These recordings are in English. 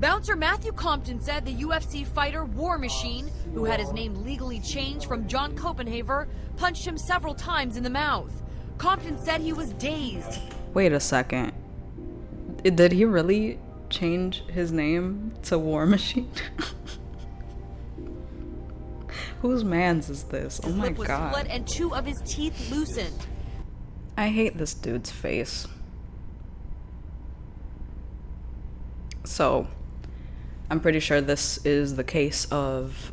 Bouncer Matthew Compton said the UFC fighter War Machine, who had his name legally changed from John Koppenhaver, punched him several times in the mouth. Compton said he was dazed. Wait a second. Did he really change his name to War Machine? Whose man's is this? Oh my God. His lip was split and 2 of his teeth loosened. I hate this dude's face. So, I'm pretty sure this is the case of,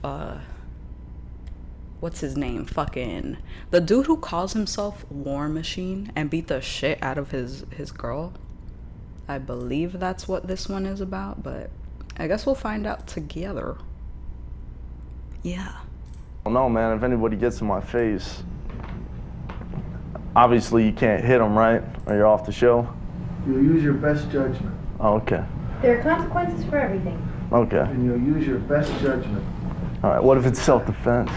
what's his name? Fucking, the dude who calls himself War Machine and beat the shit out of his girl. I believe that's what this one is about, but I guess we'll find out together. Yeah. No, man, if anybody gets in my face, obviously you can't hit them, right? Or you're off the show. You'll use your best judgment. Oh, okay. There are consequences for everything. Okay. And you'll use your best judgment. All right, what if it's self-defense?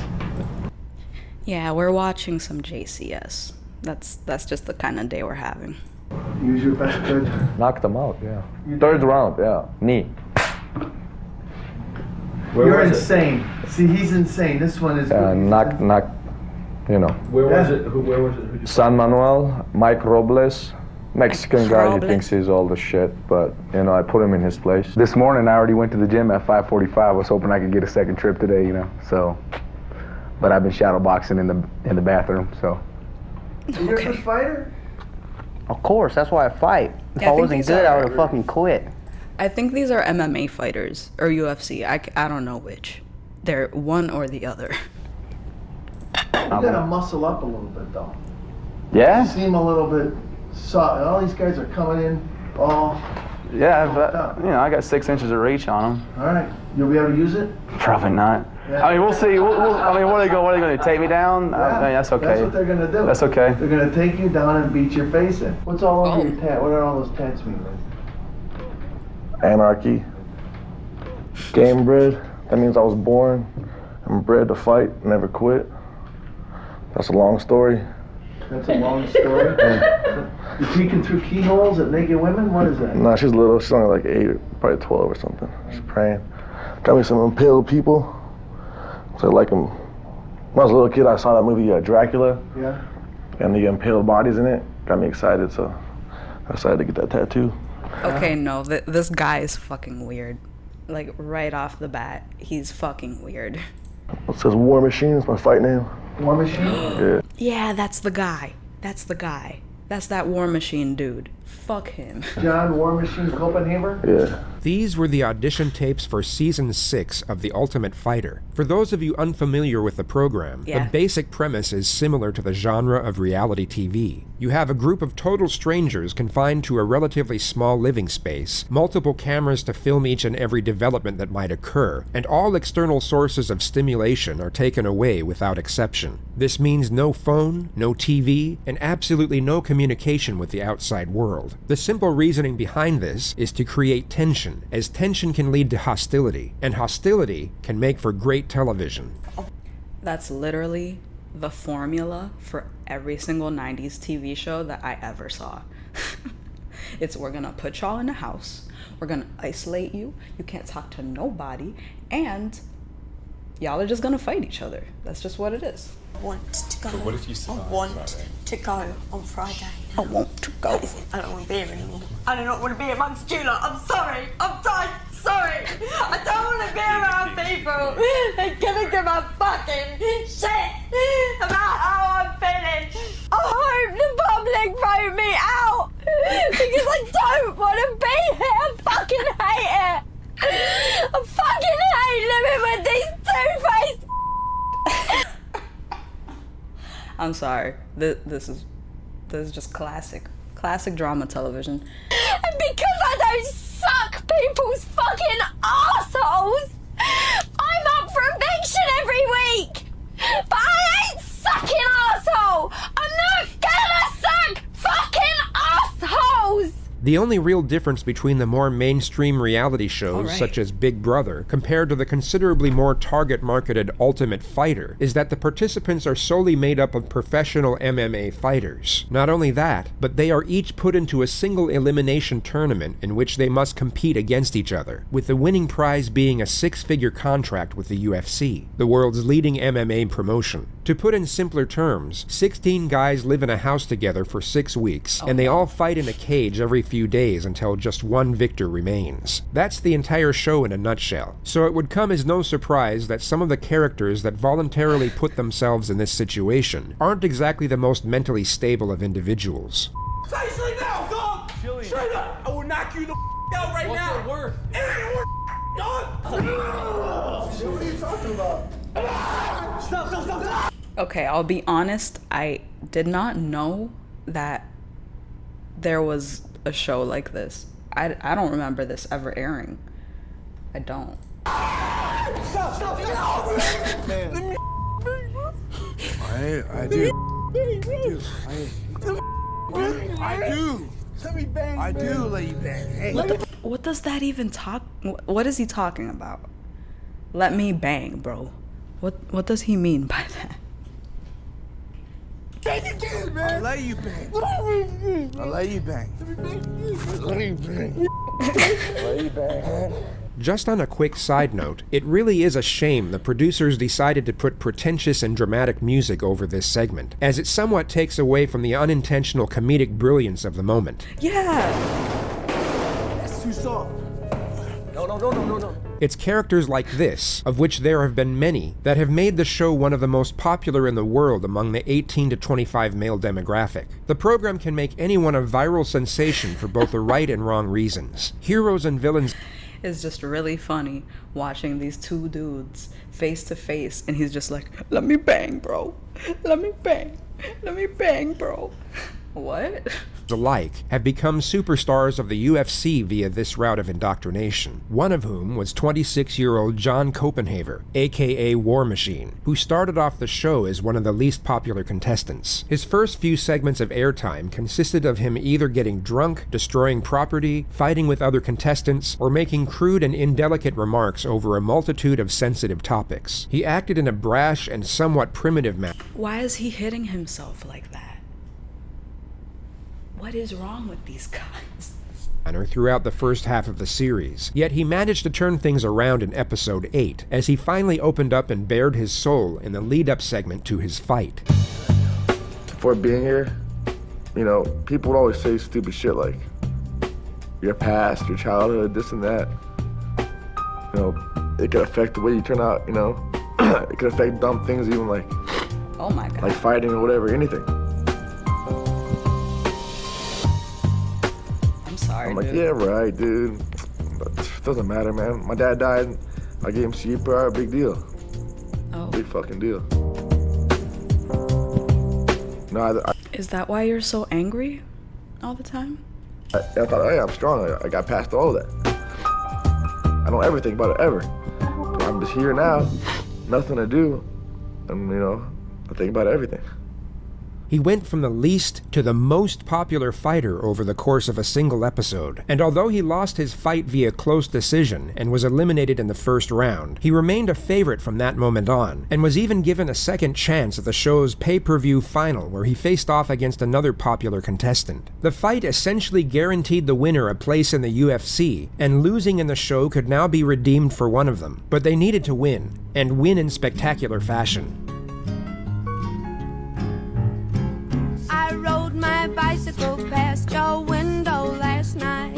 Yeah, we're watching some JCS. That's just the kind of day we're having. Use your best judgment. Knocked him out, yeah. Third round, yeah. Knee. You're insane. See, he's insane. This one is good. Knocked, you know. Where was it? Where was it? Who'd you San Manuel, Mike Robles. Mexican guy, he Robles. thinks he's all the shit, but, you know, I put him in his place. This morning, I already went to the gym at 5:45. I was hoping I could get a second trip today, you know, so. But I've been shadow boxing in the bathroom, so. You're a good fighter? Of course, that's why I fight. If Yeah, I I think wasn't these good, are- I would have fucking quit. I think these are MMA fighters, or UFC. I don't know which. They're one or the other. You gotta muscle up a little bit, though. You Yeah? seem a little bit soft. All these guys are coming in all. Yeah, but, you know, I got 6 inches of reach on them. All right. You'll be able to use it? Probably not. Yeah. I mean, we'll see. I mean, what are they going to take me down? I mean, that's okay. That's what they're gonna do. That's okay. They're gonna take you down and beat your face in. What's all over Oh. your tat? What are all those tats mean, man? Anarchy. Game bred. That means I was born and bred to fight, never quit. That's a long story. That's a long story. You peeking through keyholes at naked women? What is that? Nah, she's little. She's only like 8, probably 12 or something. She's praying. Got me some impaled people. So I like them. When I was a little kid, I saw that movie Dracula. Yeah. And the impaled bodies in it. Got me excited, so I decided to get that tattoo. Okay, no, this guy is fucking weird. Like, right off the bat, he's fucking weird. It says War Machine. It's my fight name. War Machine? Yeah. Yeah, that's the guy. That's the guy. That's that War Machine dude. Fuck him. John War Machine Koppenhaver? Yeah. These were the audition tapes for Season 6 of The Ultimate Fighter. For those of you unfamiliar with the program, Yeah. the basic premise is similar to the genre of reality TV. You have a group of total strangers confined to a relatively small living space, multiple cameras to film each and every development that might occur, and all external sources of stimulation are taken away without exception. This means no phone, no TV, and absolutely no communication with the outside world. The simple reasoning behind this is to create tension, as tension can lead to hostility, and hostility can make for great television. That's literally the formula for every single 90s TV show that I ever saw. It's, we're gonna put y'all in a house, we're gonna isolate you, you can't talk to nobody, and y'all are just gonna fight each other. That's just what it is. I want to go. So what if you I want to go on Friday. I want to go. I don't want to be here anymore. I do not want to be amongst you lot. I'm sorry. I'm sorry. I don't want to be around people. They're giving to my fucking shit about how I'm feeling. I hope the public vote me out because I don't want to be here. I fucking hate it. I fucking hate living with these two-faced. I'm sorry. This is just classic drama television. And because I don't suck people's fucking assholes, I'm up for eviction every week. But I ain't sucking asshole. I'm not gonna suck fucking assholes. The only real difference between the more mainstream reality shows, Alright. such as Big Brother, compared to the considerably more target-marketed Ultimate Fighter, is that the participants are solely made up of professional MMA fighters. Not only that, but they are each put into a single elimination tournament in which they must compete against each other, with the winning prize being a 6-figure contract with the UFC, the world's leading MMA promotion. To put in simpler terms, 16 guys live in a house together for 6 weeks, and they all fight in a cage every few days until just one victor remains. That's the entire show in a nutshell. So it would come as no surprise that some of the characters that voluntarily put themselves in this situation aren't exactly the most mentally stable of individuals. Seriously now, dog! Straight up! I will knock you the out right now! What's your worth? It ain't worth, dog! What are you talking about? Stop! Okay, I'll be honest, I did not know that there was a show like this. I don't remember this ever airing. I don't. Stop! Man. I do. Let me bang. I do let you bang. Hey. What does that even talk? What is he talking about? Let me bang, bro. What does he mean by that? Bang again, man. I let you bang. I let you bang. Let you bang. Let you bang. Just on a quick side note, it really is a shame the producers decided to put pretentious and dramatic music over this segment, as it somewhat takes away from the unintentional comedic brilliance of the moment. Yeah. That's too soft. No. It's characters like this, of which there have been many, that have made the show one of the most popular in the world among the 18 to 25 male demographic. The program can make anyone a viral sensation for both the right and wrong reasons. Heroes and villains... It's just really funny watching these two dudes face to face, and he's just like, let me bang, bro. Let me bang. Let me bang, bro. What? alike have become superstars of the UFC via this route of indoctrination, one of whom was 26-year-old Jonathan Koppenhaver, aka War Machine, who started off the show as one of the least popular contestants. His first few segments of airtime consisted of him either getting drunk, destroying property, fighting with other contestants, or making crude and indelicate remarks over a multitude of sensitive topics. He acted in a brash and somewhat primitive manner. Why is he hitting himself like that? What is wrong with these guys? Throughout the first half of the series, yet he managed to turn things around in episode 8, as he finally opened up and bared his soul in the lead-up segment to his fight. Before being here, you know, people would always say stupid shit like, your past, your childhood, this and that. You know, it could affect the way you turn out, you know. It could affect dumb things even like, oh my God, like fighting or whatever, anything. Sorry, I'm like, dude. yeah, right, dude. But it doesn't matter, man. My dad died. I gave him CPR, big deal. Oh. Big fucking deal. No, Is that why you're so angry all the time? I thought, oh yeah, I'm strong. I got past all of that. I don't ever think about it, ever. But I'm just here now, nothing to do. And, you know, I think about everything. He went from the least to the most popular fighter over the course of a single episode, and although he lost his fight via close decision and was eliminated in the first round, he remained a favorite from that moment on, and was even given a second chance at the show's pay-per-view final where he faced off against another popular contestant. The fight essentially guaranteed the winner a place in the UFC, and losing in the show could now be redeemed for one of them, but they needed to win, and win in spectacular fashion. I rode my bicycle past your window last night.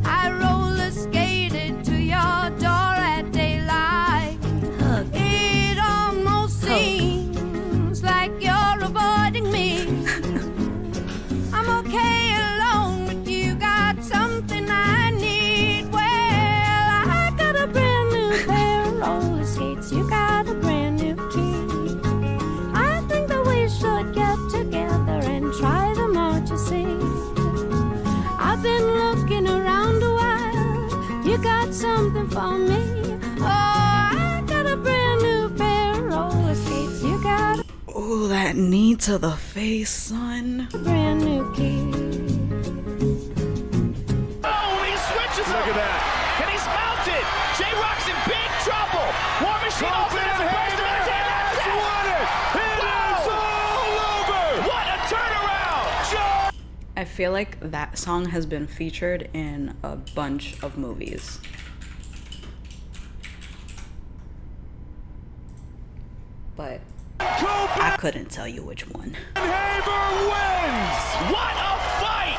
I roller skated to your door at daylight. It almost seems like you're avoiding me. I'm okay alone, but you got something I need. Well, I got a brand new pair of roller skates. You got a brand new key. I think that we should get together and try them out, you see. I've been looking around a while. You got something for me. Oh, I got a brand new pair of roller skates. You got Ooh, that knee to the face, son. a brand new key. That's it. J-Rock's in big trouble. War Machine also has a first match, and that's it. Won it. It is all over. What a turnaround. I feel like that song has been featured in a bunch of movies. But I couldn't tell you which one. Koppenhaver wins. What a fight.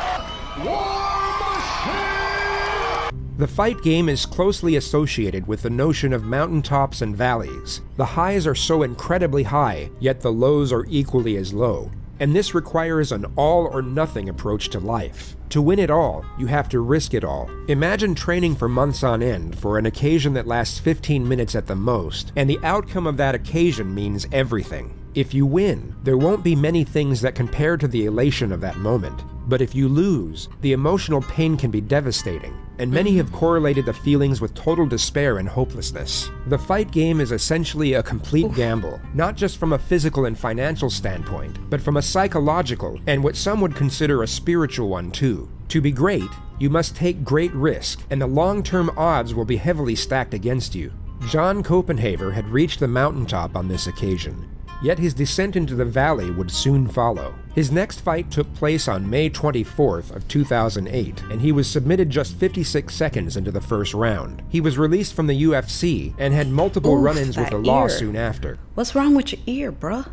War Machine. The fight game is closely associated with the notion of mountaintops and valleys. The highs are so incredibly high, yet the lows are equally as low. And this requires an all-or-nothing approach to life. To win it all, you have to risk it all. Imagine training for months on end for an occasion that lasts 15 minutes at the most, and the outcome of that occasion means everything. If you win, there won't be many things that compare to the elation of that moment. But if you lose, the emotional pain can be devastating, and many have correlated the feelings with total despair and hopelessness. The fight game is essentially a complete gamble, not just from a physical and financial standpoint, but from a psychological and what some would consider a spiritual one too. To be great, you must take great risk, and the long-term odds will be heavily stacked against you. John Koppenhaver had reached the mountaintop on this occasion. Yet his descent into the valley would soon follow. His next fight took place on May 24th of 2008, and he was submitted just 56 seconds into the first round. He was released from the UFC and had multiple run-ins with the law soon after. What's wrong with your ear, bruh?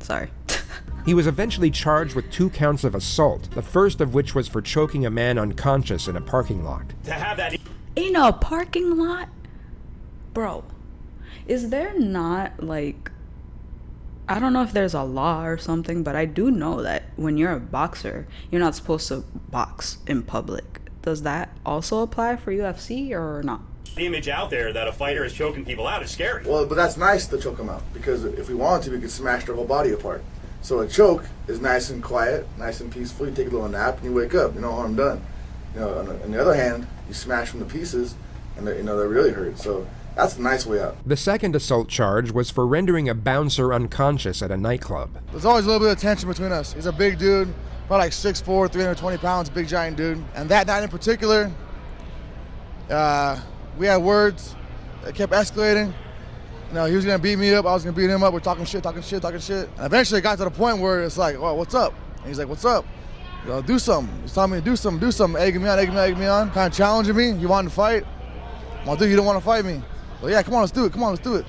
Sorry. He was eventually charged with 2 counts of assault, the first of which was for choking a man unconscious in a parking lot. To have that in a parking lot? Bro, is there not, like, I don't know if there's a law or something, but I do know that when you're a boxer, you're not supposed to box in public. Does that also apply for UFC or not? The image out there that a fighter is choking people out is scary. Well, but that's nice to choke them out, because if we wanted to, we could smash their whole body apart. So a choke is nice and quiet, nice and peaceful. You take a little nap and you wake up. You know, harm done. You know, on the other hand, you smash them to pieces, and they really hurt. So that's a nice way out. The second assault charge was for rendering a bouncer unconscious at a nightclub. There's always a little bit of tension between us. He's a big dude, probably like 6'4", 320 pounds, big giant dude. And that night in particular, we had words that kept escalating. You know, he was gonna beat me up, I was gonna beat him up. We're talking shit. And eventually it got to the point where it's like, well, what's up? And he's like, what's up? You know, do something. He's telling me to do something, egging me on, kind of challenging me. He wanted to fight. Well, dude, you don't want to fight me. Well, yeah, come on, let's do it.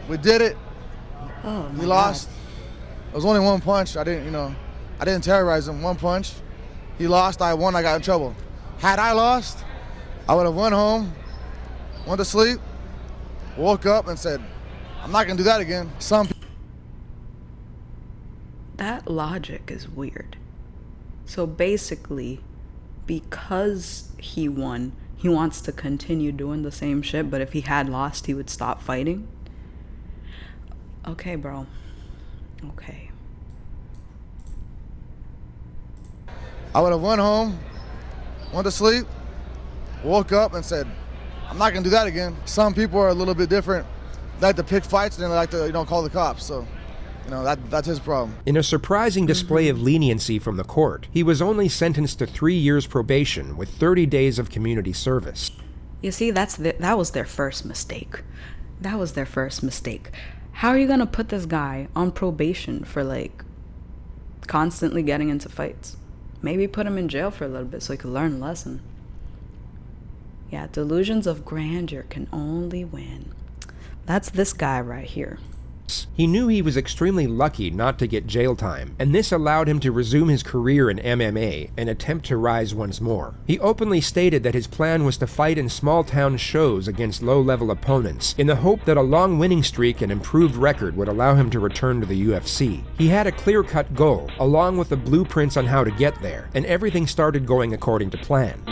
We did it. Oh, he lost. It was only one punch. I didn't terrorize him. One punch. He lost, I won, I got in trouble. Had I lost, I would have went home, went to sleep, woke up and said, I'm not gonna do that again. That logic is weird. So basically, because he won, he wants to continue doing the same shit, but if he had lost, he would stop fighting? Okay, bro. Okay. I would have went home, went to sleep, woke up and said, I'm not gonna do that again. Some people are a little bit different. They like to pick fights and they like to, call the cops. So, that's his problem. In a surprising display of leniency from the court, he was only sentenced to 3 years probation with 30 days of community service. You see, that was their first mistake. How are you gonna put this guy on probation for, like, constantly getting into fights? Maybe put him in jail for a little bit so he could learn a lesson. Yeah, delusions of grandeur can only win. That's this guy right here. He knew he was extremely lucky not to get jail time, and this allowed him to resume his career in MMA and attempt to rise once more. He openly stated that his plan was to fight in small-town shows against low-level opponents, in the hope that a long winning streak and improved record would allow him to return to the UFC. He had a clear-cut goal, along with the blueprints on how to get there, and everything started going according to plan.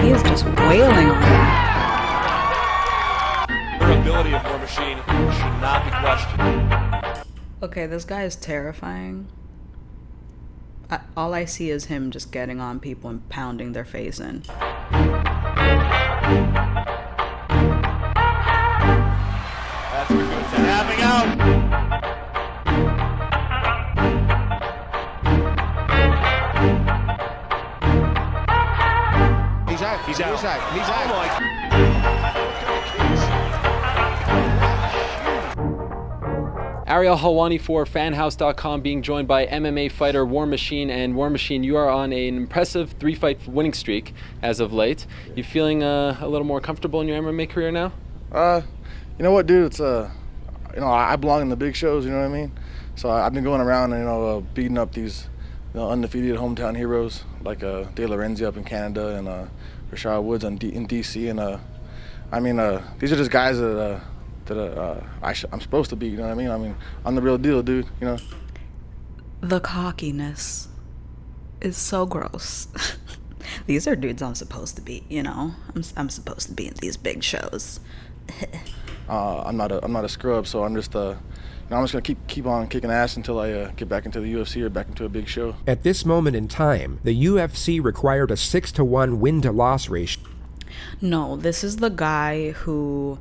He is just wailing on him. Her ability of War Machine should not be questioned. Okay, this guy is terrifying. All I see is him just getting on people and pounding their face in. That's good. Tapping out. He's out. He's out. Ariel Helwani for fanhouse.com, being joined by MMA fighter War Machine. And War Machine, you are on an impressive 3-fight winning streak as of late. You feeling a little more comfortable in your MMA career now? You know what, dude? It's I belong in the big shows. You know what I mean? So I've been going around and beating up these undefeated hometown heroes like De Lorenzi up in Canada and Rashad Woods in DC. And these are just guys that I'm supposed to be, you know what I mean? I'm the real deal, dude, you know? The cockiness is so gross. These are dudes I'm supposed to be, you know? I'm supposed to be in these big shows. I'm not a scrub, so I'm just I'm just gonna keep on kicking ass until I get back into the UFC or back into a big show. At this moment in time, the UFC required a 6-to-1 win-to-loss ratio. No, this is the guy who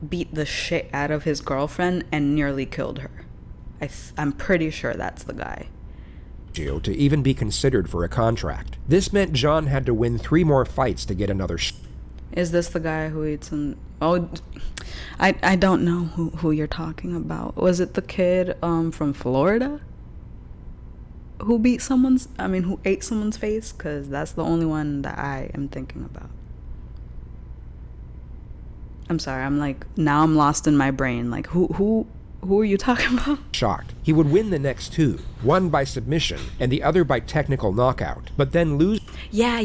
beat the shit out of his girlfriend and nearly killed her. I'm pretty sure that's the guy. To even be considered for a contract. This meant John had to win 3 more fights to get another Is this the guy who eats some... Oh, I don't know who you're talking about. Was it the kid from Florida? Who ate someone's face? Because that's the only one that I am thinking about. I'm sorry, now I'm lost in my brain. Like, who are you talking about? Shocked. He would win the next 2, one by submission and the other by technical knockout, but then lose. Yeah,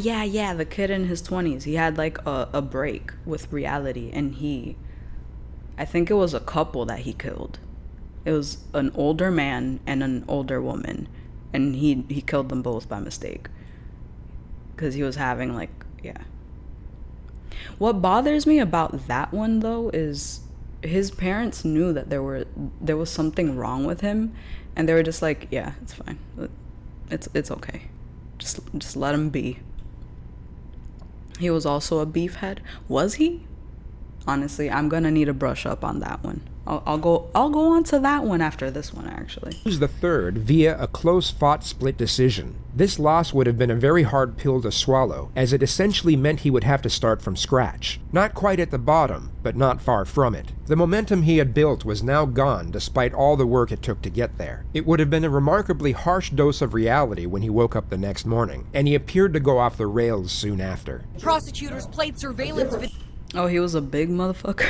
the kid in his 20s. He had like a break with reality, and I think it was a couple that he killed. It was an older man and an older woman, and he killed them both by mistake. Because he was having What bothers me about that one though is his parents knew that there was something wrong with him, and they were just like, yeah, it's fine, it's okay, just let him be. He was also a beefhead. Was he? Honestly, I'm gonna need a brush up on that one. I'll go on to that one after this one, actually. Lose the third via a close-fought split decision. This loss would have been a very hard pill to swallow, as it essentially meant he would have to start from scratch. Not quite at the bottom, but not far from it. The momentum he had built was now gone, despite all the work it took to get there. It would have been a remarkably harsh dose of reality when he woke up the next morning, and he appeared to go off the rails soon after. Prosecutors played surveillance Oh, he was a big motherfucker.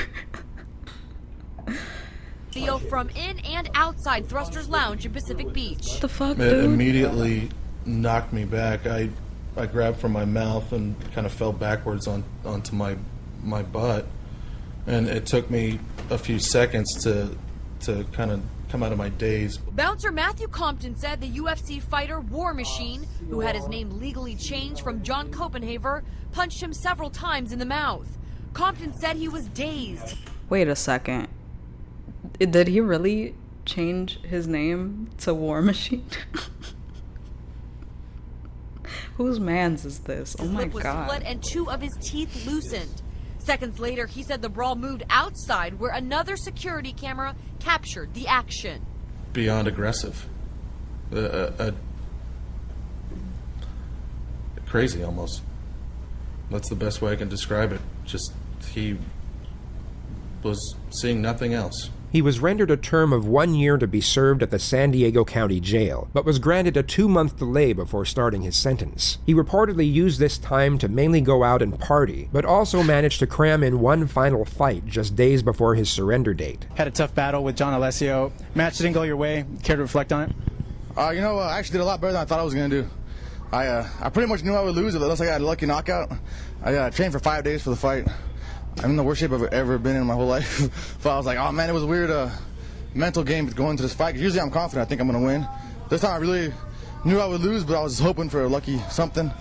video from in and outside Thruster's Lounge in Pacific Beach. What the fuck, It dude? immediately knocked me back. I grabbed from my mouth and kind of fell backwards onto my butt, and it took me a few seconds to kind of come out of my daze. Bouncer Matthew Compton said the UFC fighter War Machine, who had his name legally changed from John Koppenhaver, punched him several times in the mouth. Compton said he was dazed. Wait a second. Did he really change his name to War Machine? Whose man's is this? Oh my His lip was god. split and 2 of his teeth loosened. Seconds later, he said the brawl moved outside where another security camera captured the action. Beyond aggressive. Crazy almost. That's the best way I can describe it. Just he was seeing nothing else. He was rendered a term of 1 year to be served at the San Diego County Jail, but was granted a 2-month delay before starting his sentence. He reportedly used this time to mainly go out and party, but also managed to cram in one final fight just days before his surrender date. Had a tough battle with John Alessio. Match didn't go your way. Care to reflect on it? I actually did a lot better than I thought I was going to do. I pretty much knew I would lose it, unless I got a lucky knockout. I trained for 5 days for the fight. I'm in the worst shape I've ever been in my whole life. So I was like, oh man, it was a weird mental game going into this fight. 'Cause usually I'm confident, I think I'm going to win. This time I really knew I would lose, but I was hoping for a lucky something.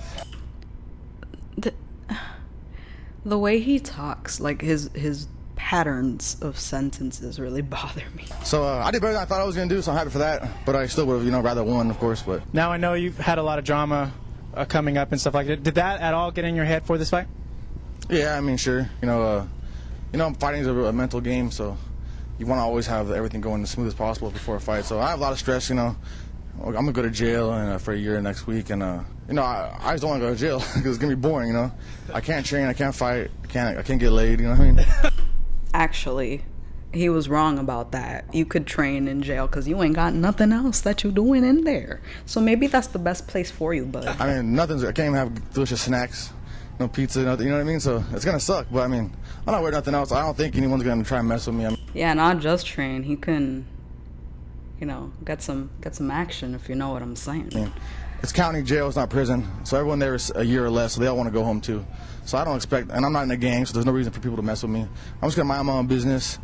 The way he talks, like his patterns of sentences really bother me. So I did better than I thought I was going to do, so I'm happy for that. But I still would have, rather won, of course. But now I know you've had a lot of drama coming up and stuff like that. Did that at all get in your head for this fight? Yeah, I mean, sure. Fighting is a mental game, so you want to always have everything going as smooth as possible before a fight. So I have a lot of stress, I'm gonna go to jail and for a year next week, and you know, I just don't want to go to jail because it's gonna be boring. You know, I can't train, I can't fight, I can't get laid. You know what I mean? Actually, he was wrong about that. You could train in jail because you ain't got nothing else that you doing in there. So maybe that's the best place for you, bud. I mean, I can't even have delicious snacks, no pizza, nothing. You know what I mean? So it's gonna suck. But I mean, I'm not worried about nothing else. I don't think anyone's gonna try and mess with me. I mean, Yeah, not just train. He can, you know, get some action, if you know what I'm saying. I mean, it's county jail, it's not prison. So everyone there is a year or less, so they all want to go home too. So I don't expect, and I'm not in a gang, so there's no reason for people to mess with me. I'm just gonna mind my own business,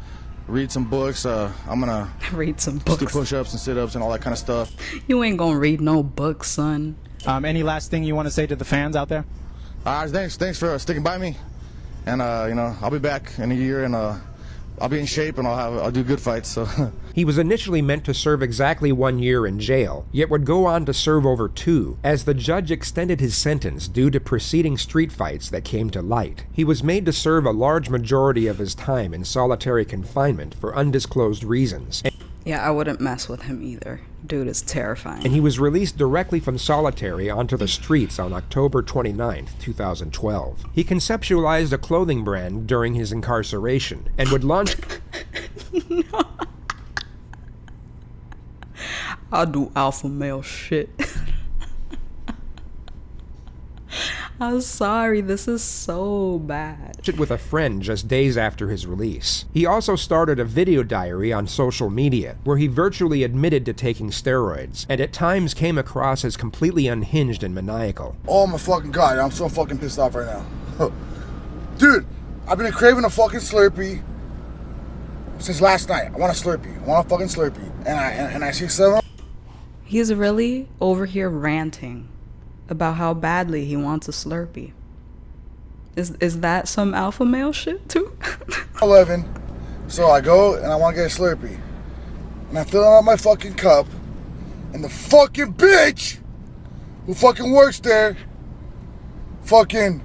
read some books. I'm gonna read some books, do push-ups and sit-ups and all that kind of stuff. You ain't gonna read no books, son. Any last thing you want to say to the fans out there? Thanks for sticking by me, and you know, I'll be back in a year, and I'll be in shape, and I'll do good fights. So. He was initially meant to serve exactly 1 year in jail, yet would go on to serve over 2, as the judge extended his sentence due to preceding street fights that came to light. He was made to serve a large majority of his time in solitary confinement for undisclosed reasons. Yeah, I wouldn't mess with him either. Dude is terrifying. And he was released directly from solitary onto the streets on October 29, 2012. He conceptualized a clothing brand during his incarceration and would launch... No. I do alpha male shit. I'm sorry, this is so bad. With a friend just days after his release. He also started a video diary on social media where he virtually admitted to taking steroids and at times came across as completely unhinged and maniacal. Oh my fucking god, I'm so fucking pissed off right now. Dude, I've been craving a fucking Slurpee since last night. I want a Slurpee. I want a fucking Slurpee. And I see some. He's really over here ranting about how badly he wants a Slurpee. Is that some alpha male shit too? 11. So I go and I want to get a Slurpee. And I fill out my fucking cup. And the fucking bitch who fucking works there fucking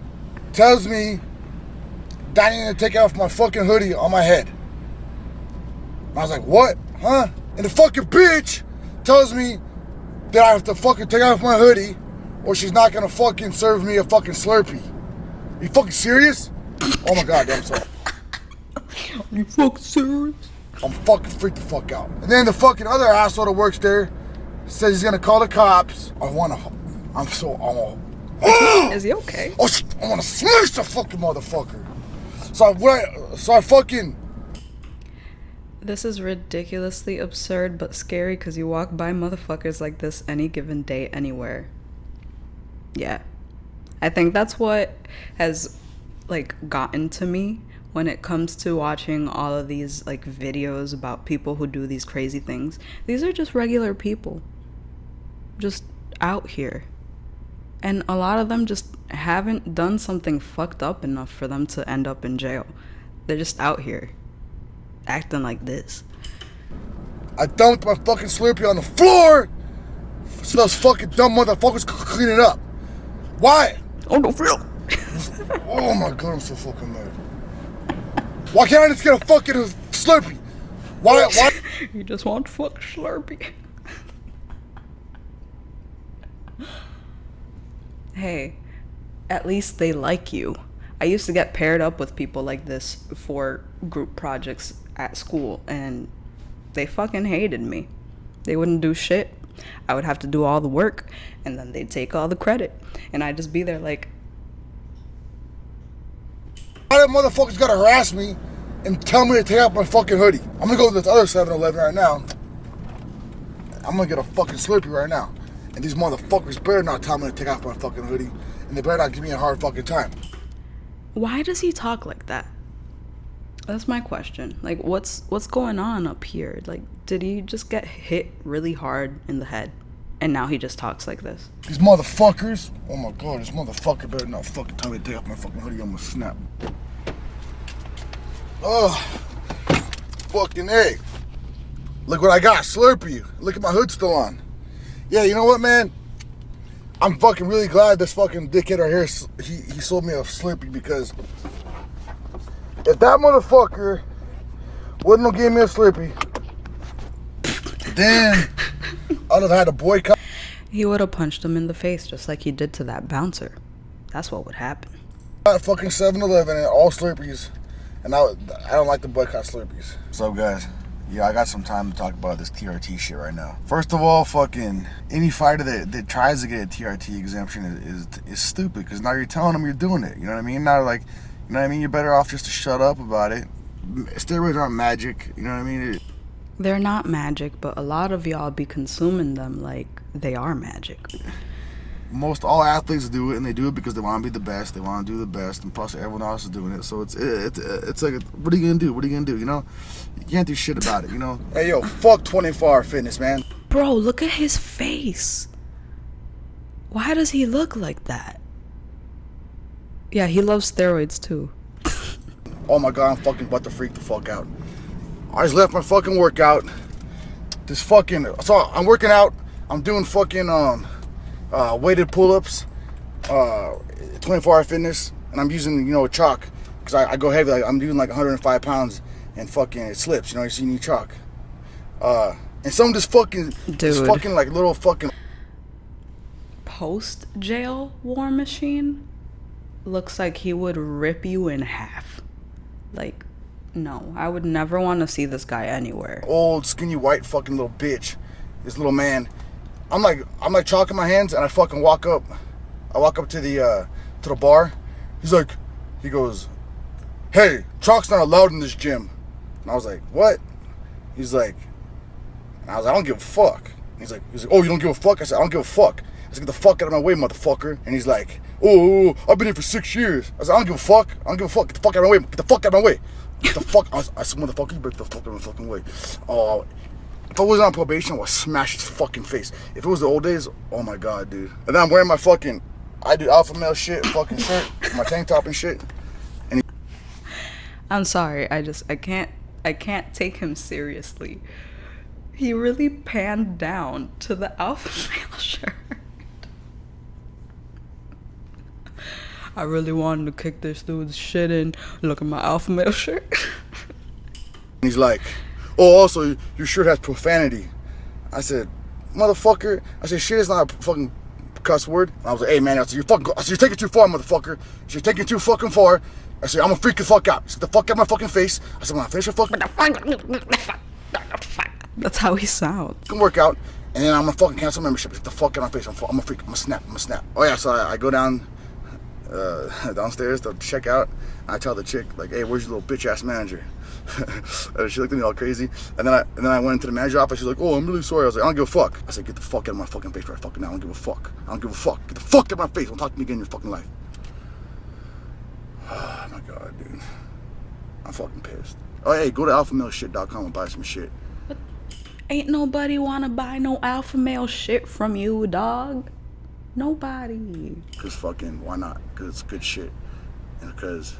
tells me that I need to take off my fucking hoodie on my head. And I was like, what? Huh? And the fucking bitch tells me that I have to fucking take off my hoodie or she's not gonna fucking serve me a fucking Slurpee. Are you fucking serious? Oh my god, I'm sorry. Are you fucking serious? I'm fucking freaked the fuck out. And then the fucking other asshole that works there says he's gonna call the cops. Is he okay? Oh, I wanna smash the fucking motherfucker. So I fucking... This is ridiculously absurd but scary because you walk by motherfuckers like this any given day anywhere. Yeah. I think that's what has like gotten to me when it comes to watching all of these like videos about people who do these crazy things. These are just regular people just out here. And a lot of them just haven't done something fucked up enough for them to end up in jail. They're just out here acting like this. I dumped my fucking Slurpee on the floor so those fucking dumb motherfuckers could clean it up. Why? Oh no, Phil. Oh my god, I'm so fucking mad. Why can't I just get a fucking Slurpee? Why? You just want fucking Slurpee. Hey, at least they like you. I used to get paired up with people like this for group projects at school, and they fucking hated me. They wouldn't do shit. I would have to do all the work, and then they'd take all the credit. And I'd just be there like... Why that motherfuckers gotta harass me and tell me to take out my fucking hoodie? I'm gonna go to this other 7-Eleven right now. I'm gonna get a fucking Slurpee right now. And these motherfuckers better not tell me to take off my fucking hoodie. And they better not give me a hard fucking time. Why does he talk like that? That's my question. Like, what's going on up here? Like, did he just get hit really hard in the head? And now he just talks like this? These motherfuckers. Oh my god, this motherfucker better not fucking tell me to take off my fucking hoodie. I'm gonna snap. Ugh. Fucking A. Look what I got, Slurpee. Look at my hood still on. Yeah, you know what, man? I'm fucking really glad this fucking dickhead right here, he sold me a Slurpee, because if that motherfucker wouldn't have given me a Slurpee, then I had to boycott. He would have punched him in the face just like he did to that bouncer. That's what would happen. Fucking 7-Eleven and all Slurpees. And I don't like to boycott Slurpees. So guys, yeah, I got some time to talk about this TRT shit right now. First of all, fucking any fighter that tries to get a TRT exemption is stupid, because now you're telling them you're doing it. You know what I mean? Now, like, you know what I mean? You're better off just to shut up about it. Steroids aren't magic. You know what I mean? They're not magic, but a lot of y'all be consuming them like they are magic. Most all athletes do it, and they do it because they want to be the best. They want to do the best, and plus everyone else is doing it. So it's like, what are you gonna do? What are you gonna do? You know, you can't do shit about it. You know. Hey yo, fuck 24-hour fitness, man. Bro, look at his face. Why does he look like that? Yeah, he loves steroids too. Oh my god, I'm fucking about to freak the fuck out. I just left my fucking workout. So I'm working out. I'm doing fucking weighted pull-ups, 24-hour fitness, and I'm using, you know, a chalk, because I go heavy. Like, I'm doing like 105 pounds, and fucking it slips. You know, you need chalk. And some just fucking, like little fucking post-jail War Machine looks like he would rip you in half. Like, no, I would never want to see this guy anywhere. Old skinny white fucking little bitch, this little man. I'm like chalk in my hands, and I fucking walk up. I walk up to the bar. He goes, "Hey, chalk's not allowed in this gym." And I was like, "What?" He's like, and I was like, "I don't give a fuck." And he's like, "Oh, you don't give a fuck?" I said, "I don't give a fuck." I said, "Get the fuck out of my way, motherfucker." And he's like, "Oh, I've been here for 6 years." I said, "I don't give a fuck. I don't give a fuck. Get the fuck out of my way. Get the fuck out of my way. Get the fuck." I said, "Motherfucker, you better get the fuck out of my fucking way." Oh. If I wasn't on probation, I would smash his fucking face. If it was the old days, oh my god, dude. And then I'm wearing my fucking, I do alpha male shit, fucking shirt, my tank top and shit. And I'm sorry, I can't take him seriously. He really panned down to the alpha male shirt. I really wanted to kick this dude's shit in. Look at my alpha male shirt. he's like, "Oh, also, your shirt has profanity." I said, "Motherfucker." I said, "Shit is not a fucking cuss word." And I was like, "Hey, man," I said, "You're taking it too far, motherfucker. You're taking it too fucking far." I said, "I'm gonna freak the fuck out." Get the fuck out of my fucking face. I said, "When I finish your fucking..." That's how he sounds. Work out, and then I'm gonna fucking cancel membership. Get the fuck out of my face. I'm gonna freak. I'm gonna snap. Oh yeah, so I go down downstairs to check out. I tell the chick, like, "Hey, where's your little bitch ass manager?" She looked at me all crazy, and then I went into the manager office. She's like, "Oh, I'm really sorry." I was like, "I don't give a fuck." I said, "Get the fuck out of my fucking face right fucking now. I don't give a fuck. I don't give a fuck. Get the fuck out of my face. Don't talk to me again in your fucking life." Oh my god, dude, I'm fucking pissed. Oh hey, go to alphamaleshit.com and buy some shit. But ain't nobody wanna buy no alpha male shit from you, dog. Nobody. Cause fucking why not? Cause it's good shit, and because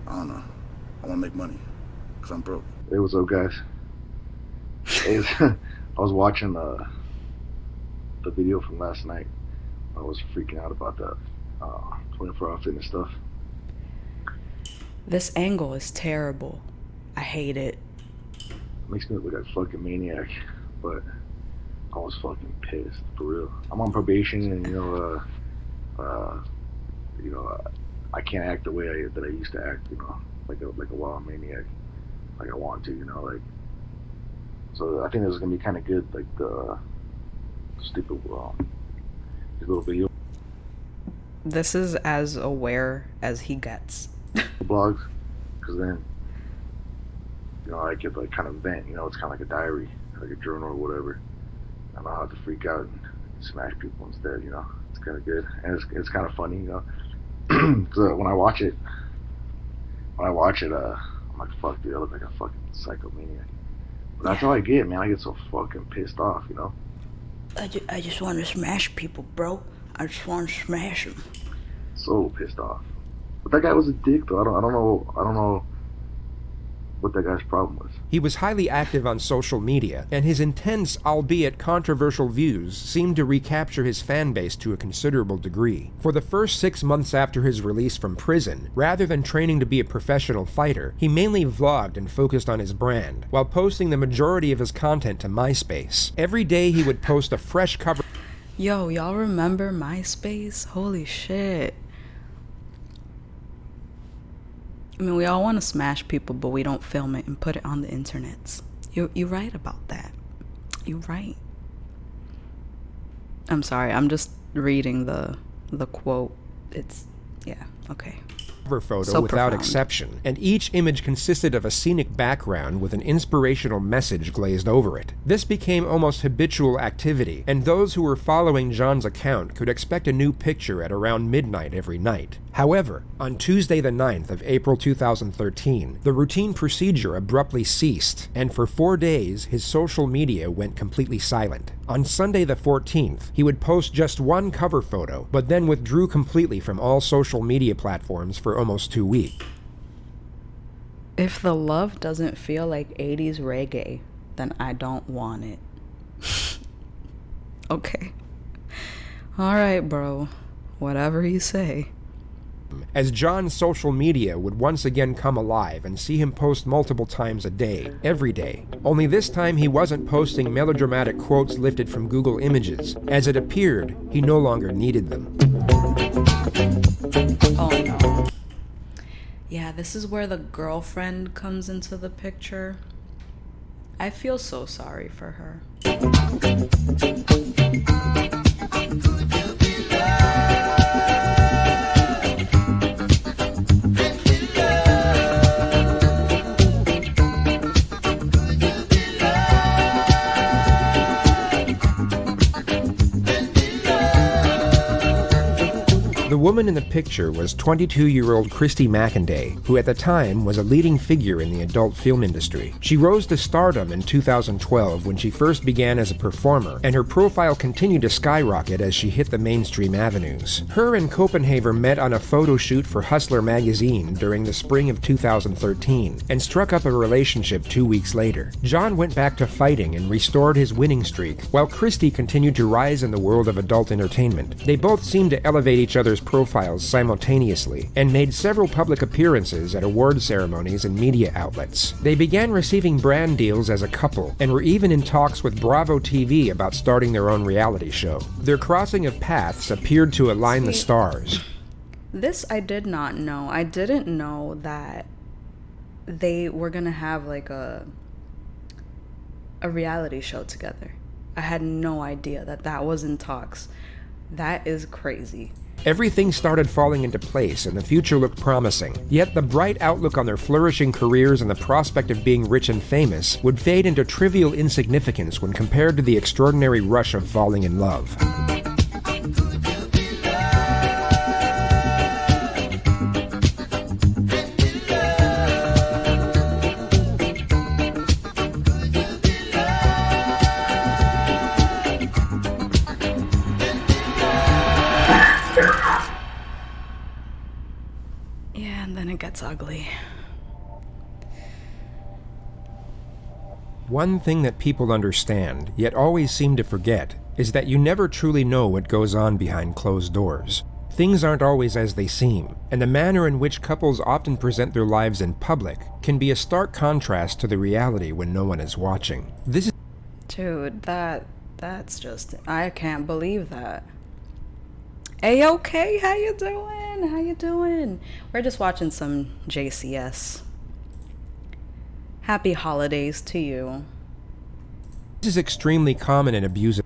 I don't know. I want to make money because I'm broke. Hey, what's up, guys? I was watching the video from last night. I was freaking out about that 24-hour fitness stuff. This angle is terrible. I hate it. It makes me look like a fucking maniac, but I was fucking pissed, for real. I'm on probation, and I can't act the way that I used to act, like a wild maniac, like I want to, like. So I think this is gonna be kind of good, like the stupid little video. This is as aware as he gets. Blogs, because then, I could like kind of vent. It's kind of like a diary, like a journal or whatever. I don't have to freak out and smash people instead. It's kind of good, and it's kind of funny, because when I watch it, I'm like, fuck, dude, I look like a fucking psychomaniac. But that's all I get, man. I get so fucking pissed off, I just want to smash people, bro. I just want to smash them. So pissed off. But that guy was a dick, though. I don't know what that guy's problem was. He was highly active on social media, and his intense, albeit controversial views seemed to recapture his fan base to a considerable degree. For the first 6 months after his release from prison, rather than training to be a professional fighter, he mainly vlogged and focused on his brand, while posting the majority of his content to MySpace. Every day he would post a fresh cover. Yo, y'all remember MySpace? Holy shit. I mean, we all want to smash people, but we don't film it and put it on the internets. You're right about that. You're right. I'm sorry, I'm just reading the quote. It's, yeah, okay. Cover photo So without profound. exception, and each image consisted of a scenic background with an inspirational message glazed over it. This became almost habitual activity, and those who were following John's account could expect a new picture at around midnight every night. However, on Tuesday the 9th of April 2013, the routine procedure abruptly ceased, and for 4 days his social media went completely silent. On Sunday the 14th, he would post just one cover photo, but then withdrew completely from all social media platforms for almost 2 weeks. If the love doesn't feel like 80s reggae, then I don't want it. Okay. Alright, bro. Whatever you say. As John's social media would once again come alive and see him post multiple times a day, every day. Only this time he wasn't posting melodramatic quotes lifted from Google Images. As it appeared, he no longer needed them. Oh no. Yeah, this is where the girlfriend comes into the picture. I feel so sorry for her. The woman in the picture was 22-year-old Christy McInday, who at the time was a leading figure in the adult film industry. She rose to stardom in 2012 when she first began as a performer, and her profile continued to skyrocket as she hit the mainstream avenues. Her and Koppenhaver met on a photo shoot for Hustler magazine during the spring of 2013, and struck up a relationship 2 weeks later. John went back to fighting and restored his winning streak, while Christy continued to rise in the world of adult entertainment. They both seemed to elevate each other's profiles simultaneously, and made several public appearances at award ceremonies and media outlets. They began receiving brand deals as a couple, and were even in talks with Bravo TV about starting their own reality show. Their crossing of paths appeared to align the stars. This I did not know. I didn't know that they were gonna have like a reality show together. I had no idea that that was in talks. That is crazy. Everything started falling into place and the future looked promising. Yet the bright outlook on their flourishing careers and the prospect of being rich and famous would fade into trivial insignificance when compared to the extraordinary rush of falling in love. Yeah, and then it gets ugly. One thing that people understand, yet always seem to forget, is that you never truly know what goes on behind closed doors. Things aren't always as they seem, and the manner in which couples often present their lives in public can be a stark contrast to the reality when no one is watching. This is— Dude, that's just, I can't believe that. Hey, okay, how you doing? How you doing? We're just watching some JCS. Happy holidays to you. This is extremely common in abusive—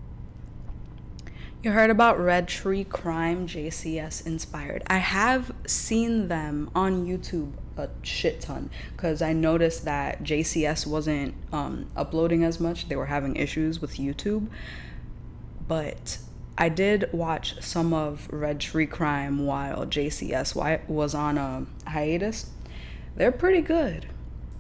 You heard about Red Tree Crime, JCS inspired. I have seen them on YouTube a shit ton because I noticed that JCS wasn't uploading as much. They were having issues with YouTube. But I did watch some of Red Tree Crime while JCS was on a hiatus. They're pretty good.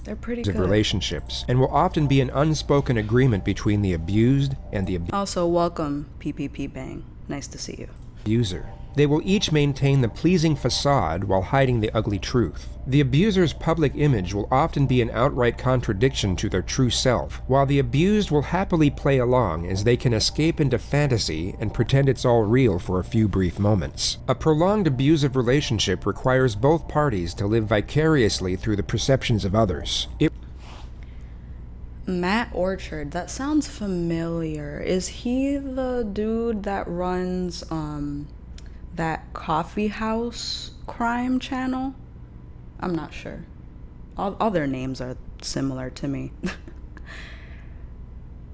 They're pretty good. relationships, and will often be an unspoken agreement between the abused and the Also, welcome, PPP Bang. Nice to see you. abuser. They will each maintain the pleasing facade while hiding the ugly truth. The abuser's public image will often be an outright contradiction to their true self, while the abused will happily play along as they can escape into fantasy and pretend it's all real for a few brief moments. A prolonged abusive relationship requires both parties to live vicariously through the perceptions of others. Matt Orchard, that sounds familiar. Is he the dude that runs that coffee house crime channel? I'm not sure. All their names are similar to me.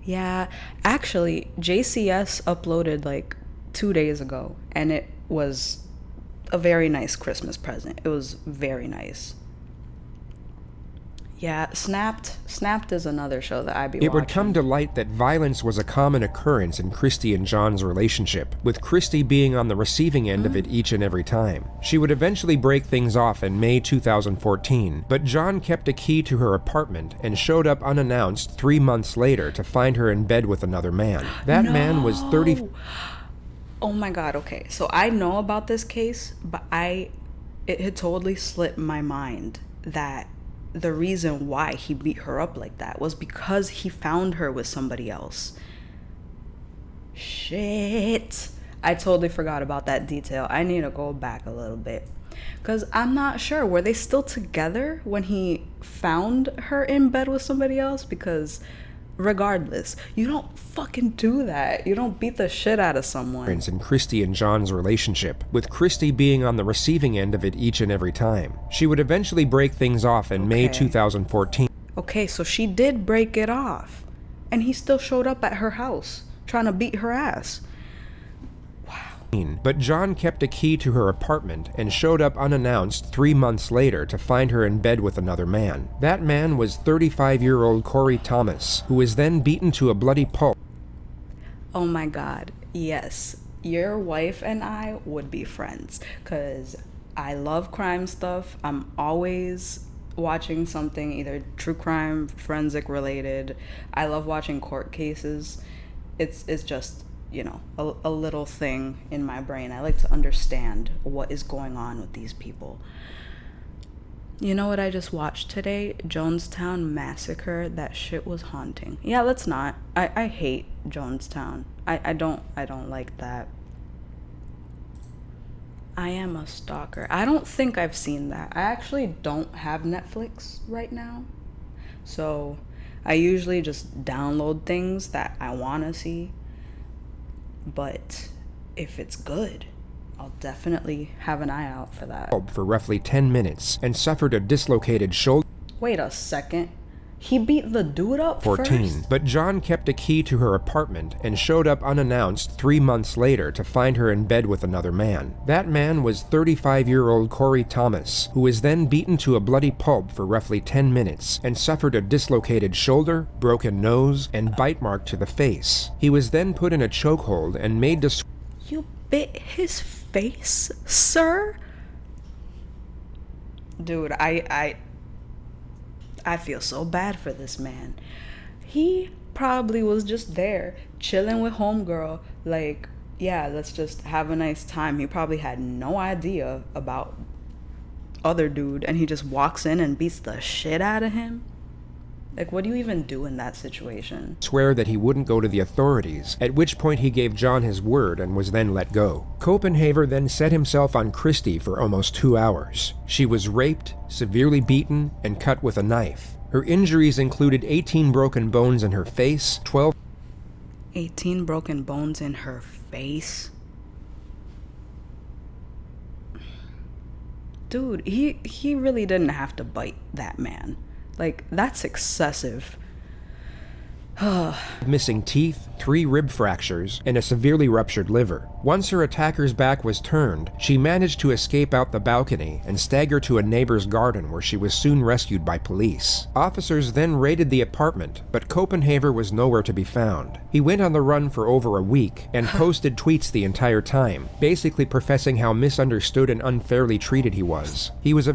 Yeah, actually, JCS uploaded like 2 days ago, and it was a very nice Christmas present. It was very nice. Yeah, Snapped is another show that I'd be watching. It would come to light that violence was a common occurrence in Christy and John's relationship, with Christy being on the receiving end of it each and every time. She would eventually break things off in May 2014, but John kept a key to her apartment and showed up unannounced 3 months later to find her in bed with another man. That man was 30... Oh my god, okay. So I know about this case, but it had totally slipped my mind that the reason why he beat her up like that was because he found her with somebody else. Shit. I totally forgot about that detail. I need to go back a little bit. Because I'm not sure. Were they still together when he found her in bed with somebody else? Because regardless, you don't fucking do that. You don't beat the shit out of someone. In Christy and John's relationship, with Christy being on the receiving end of it each and every time. She would eventually break things off in May 2014. Okay, so she did break it off. And he still showed up at her house, trying to beat her ass. But John kept a key to her apartment and showed up unannounced 3 months later to find her in bed with another man. That man was 35-year-old Corey Thomas, who was then beaten to a bloody pulp. Oh my god, yes. Your wife and I would be friends, because I love crime stuff. I'm always watching something, either true crime, forensic related. I love watching court cases. It's just, you know, a little thing in my brain. I like to understand what is going on with these people. You know what I just watched today? Jonestown Massacre. That shit was haunting. Yeah, let's not. I hate Jonestown. I don't like that. I Am a Stalker. I don't think I've seen that. I actually don't have Netflix right now. So I usually just download things that I want to see. But if it's good, I'll definitely have an eye out for that. For roughly 10 minutes and suffered a dislocated shoulder. Wait a second. He beat the dude up 14. first? But John kept a key to her apartment and showed up unannounced 3 months later to find her in bed with another man. That man was 35-year-old Corey Thomas, who was then beaten to a bloody pulp for roughly 10 minutes and suffered a dislocated shoulder, broken nose, and bite mark to the face. He was then put in a chokehold and made to... You bit his face, sir? Dude, I feel so bad for this man. He probably was just there chilling with homegirl, like, yeah, let's just have a nice time. He probably had no idea about other dude, and he just walks in and beats the shit out of him. Like, what do you even do in that situation? Swear that he wouldn't go to the authorities, at which point he gave John his word and was then let go. Koppenhaver then set himself on Christy for almost 2 hours. She was raped, severely beaten, and cut with a knife. Her injuries included 18 broken bones in her face, 18 broken bones in her face? Dude, he really didn't have to bite that man. Like, that's excessive. missing teeth, 3 rib fractures, and a severely ruptured liver. Once her attacker's back was turned, she managed to escape out the balcony and stagger to a neighbor's garden where she was soon rescued by police. Officers then raided the apartment, but Koppenhaver was nowhere to be found. He went on the run for over a week and posted tweets the entire time, basically professing how misunderstood and unfairly treated he was. He was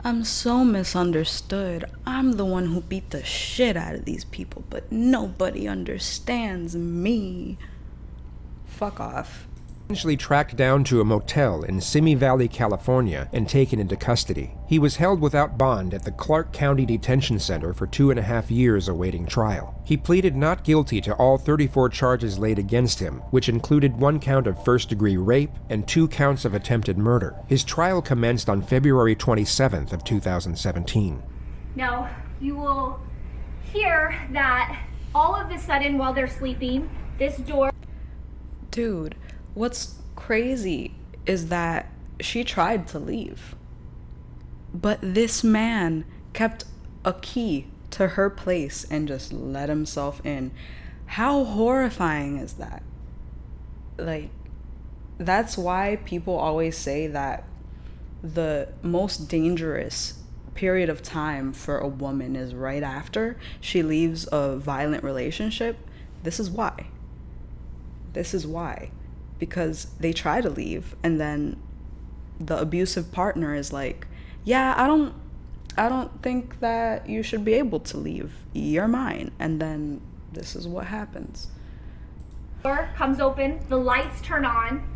I'm so misunderstood. I'm the one who beat the shit out of these people, but nobody understands me. Fuck off. Eventually tracked down to a motel in Simi Valley, California, and taken into custody. He was held without bond at the Clark County Detention Center for 2.5 years awaiting trial. He pleaded not guilty to all 34 charges laid against him, which included 1 count of first-degree rape and 2 counts of attempted murder. His trial commenced on February 27th of 2017. Now, you will hear that all of a sudden while they're sleeping, this door... Dude, what's crazy is that she tried to leave. But this man kept a key to her place and just let himself in. How horrifying is that? Like, that's why people always say that the most dangerous period of time for a woman is right after she leaves a violent relationship. This is why. This is why. Because they try to leave and then the abusive partner is like, yeah, I don't think that you should be able to leave. You're mine. And then this is what happens. Door comes open, the lights turn on,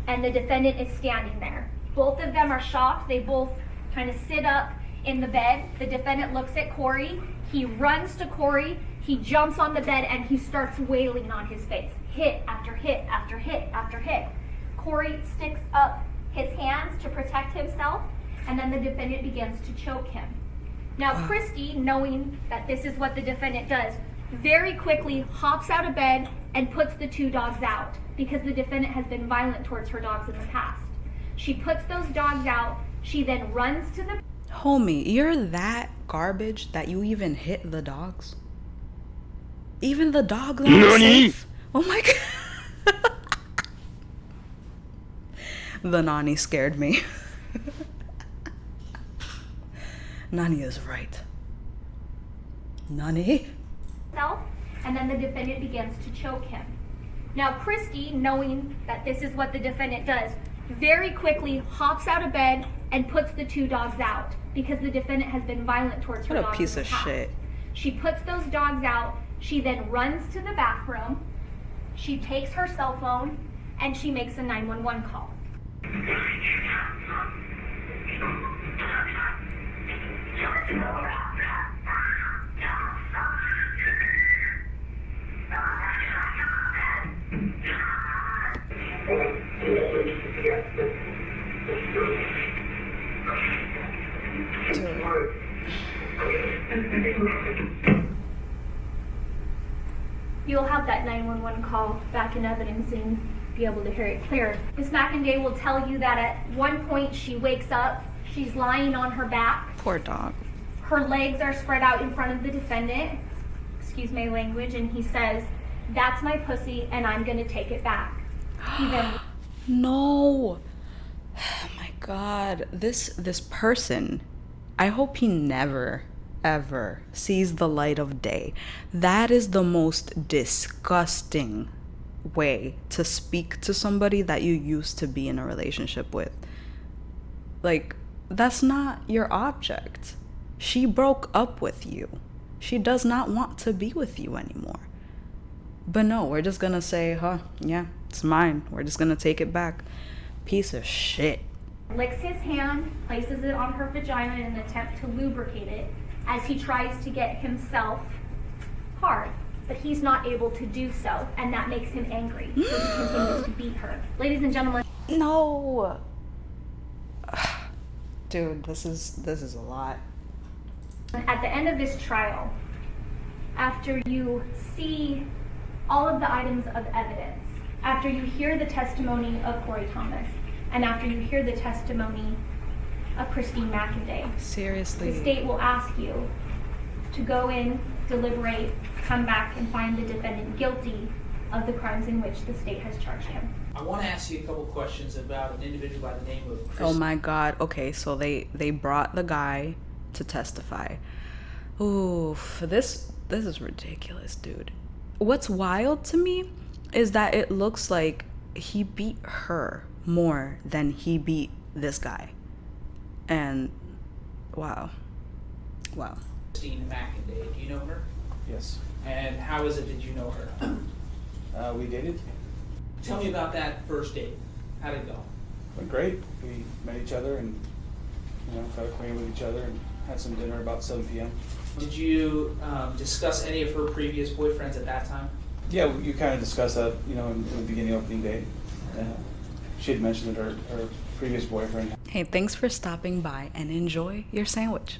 and the defendant is standing there. Both of them are shocked. They both kind of sit up in the bed. The defendant looks at Corey. He runs to Corey. He jumps on the bed and he starts wailing on his face. Hit after hit after hit after hit. Corey sticks up his hands to protect himself, and then the defendant begins to choke him. Now, Christy, knowing that this is what the defendant does, very quickly hops out of bed and puts the 2 dogs out because the defendant has been violent towards her dogs in the past. She puts those dogs out. She then runs to the... Homie, you're that garbage that you even hit the dogs? Even the dogs are safe? Oh my god. The Nani scared me. Nani is right. Nani? And then the defendant begins to choke him. Now, Christy, knowing that this is what the defendant does, very quickly hops out of bed and puts the 2 dogs out because the defendant has been violent towards her dogs. What a piece of shit. She puts those dogs out. She then runs to the bathroom. She takes her cell phone and she makes a 911 call. You'll have that 911 call back in evidence and be able to hear it clear. Ms. McInday will tell you that at one point she wakes up, she's lying on her back. Poor dog. Her legs are spread out in front of the defendant, excuse my language, and he says, "That's my pussy and I'm gonna take it back." He then... No. Oh my god. This person, I hope he never ever sees the light of day. That is the most disgusting way to speak to somebody that you used to be in a relationship with. Like, that's not your object. She broke up with you. She does not want to be with you anymore. But no, we're just gonna say, yeah, it's mine. We're just gonna take it back. Piece of shit. Licks his hand, places it on her vagina in an attempt to lubricate it as he tries to get himself hard. But he's not able to do so, and that makes him angry. So he continues to beat her. Ladies and gentlemen. No. Dude, this is a lot. At the end of this trial, after you see all of the items of evidence, after you hear the testimony of Corey Thomas, and after you hear the testimony of Christine McInday, seriously, the state will ask you to go in, deliberate, come back, and find the defendant guilty of the crimes in which the state has charged him. I want to ask you a couple questions about an individual by the name of Chris. Oh my god. Okay, so they brought the guy to testify. Oof, this is ridiculous, dude. What's wild to me is that it looks like he beat her more than he beat this guy. And wow. Christine McInday, do you know her? Yes. And how is it did you know her? We dated. Tell me about that first date. How'd it go? Went great. We met each other and, got acquainted with each other and had some dinner about 7 p.m. Did you discuss any of her previous boyfriends at that time? Yeah, you kind of discussed that, in the beginning of opening date. She had mentioned that her previous boyfriend. Hey, thanks for stopping by and enjoy your sandwich.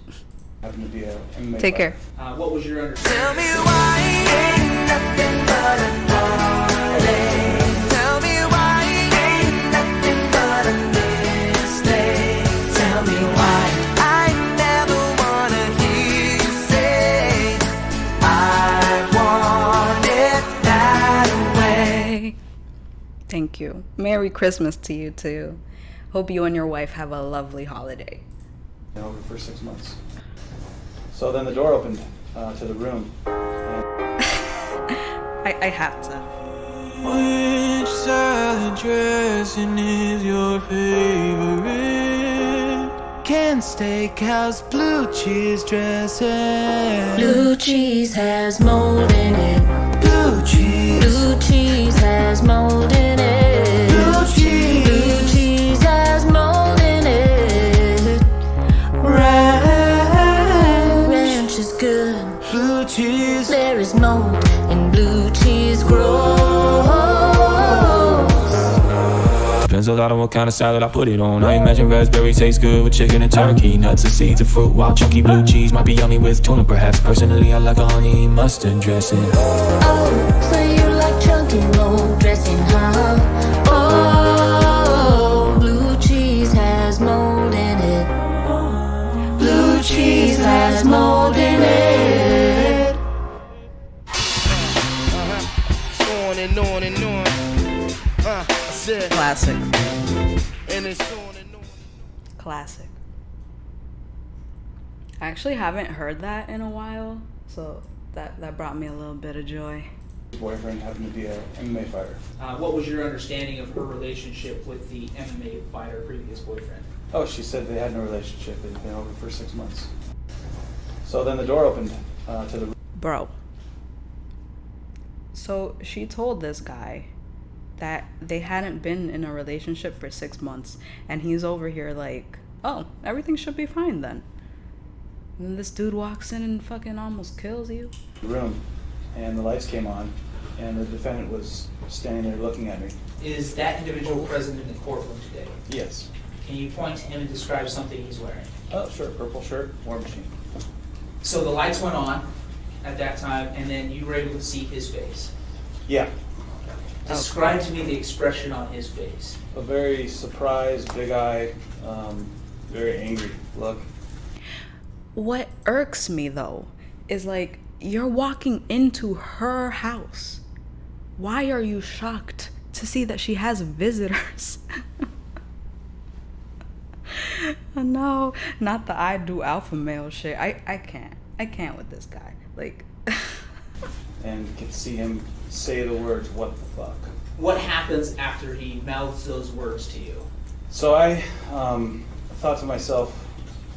Happened to be a MMA Take fighter. care. What was your understanding? Tell me why ain't nothing but a party. Tell me why ain't nothing but a mistake. Tell me why I never wanna hear you say I want it that way. Thank you. Merry Christmas to you too. Hope you and your wife have a lovely holiday. Over for 6 months. So then the door opened to the room. I have to. Which salad dressing is your favorite? Can steakhouse blue cheese dressing? Blue cheese has mold in it. Blue cheese. Blue cheese has mold in it. Blue cheese. Blue cheese has mold in it. Ranch is good. Blue cheese. There is mold in blue cheese grows. Depends a lot on what kind of salad I put it on. I imagine raspberry tastes good with chicken and turkey. Nuts and seeds of fruit, while chunky blue cheese might be yummy with tuna perhaps. Personally, I like a honey mustard dressing. Oh, so you like chunky mold dressing, huh? Oh, blue cheese has mold in it. Blue cheese has mold in it. On and on and on. Classic. And it's on and on. Classic. I actually haven't heard that in a while, so that brought me a little bit of joy. His boyfriend happened to be a MMA fighter. What was your understanding of her relationship with the MMA fighter previous boyfriend? Oh, she said they had no relationship. They'd been over for 6 months. So then the door opened to the room. Bro. So she told this guy that they hadn't been in a relationship for 6 months, and he's over here like, oh, everything should be fine then. And this dude walks in and fucking almost kills you. Room, and the lights came on, and the defendant was standing there looking at me. Is that individual present in the courtroom today? Yes. Can you point to him and describe something he's wearing? Oh, sure. Purple shirt, War Machine. So the lights went on at that time, and then you were able to see his face. Yeah. Describe to me the expression on his face. A very surprised, big eye, very angry look. What irks me though is like, you're walking into her house. Why are you shocked to see that she has visitors? No, not the I do alpha male shit. I can't with this guy. Like And you could see him say the words, "What the fuck?" What happens after he mouths those words to you? So I thought to myself,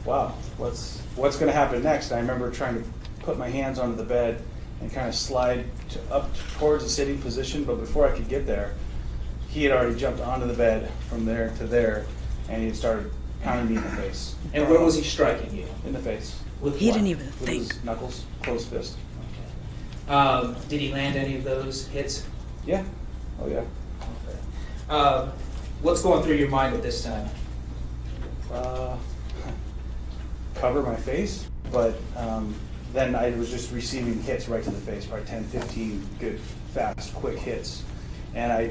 wow, what's going to happen next? I remember trying to put my hands onto the bed and kind of slide up towards the sitting position, but before I could get there, he had already jumped onto the bed from there to there, and he had started pounding me in the face. And where was he striking you? In the face. With he what? didn't even With think. his knuckles, closed fist. Did he land any of those hits? Yeah. Oh yeah. Okay. What's going through your mind at this time? Cover my face, but then I was just receiving hits right to the face, probably 10, 15 good, fast, quick hits. And I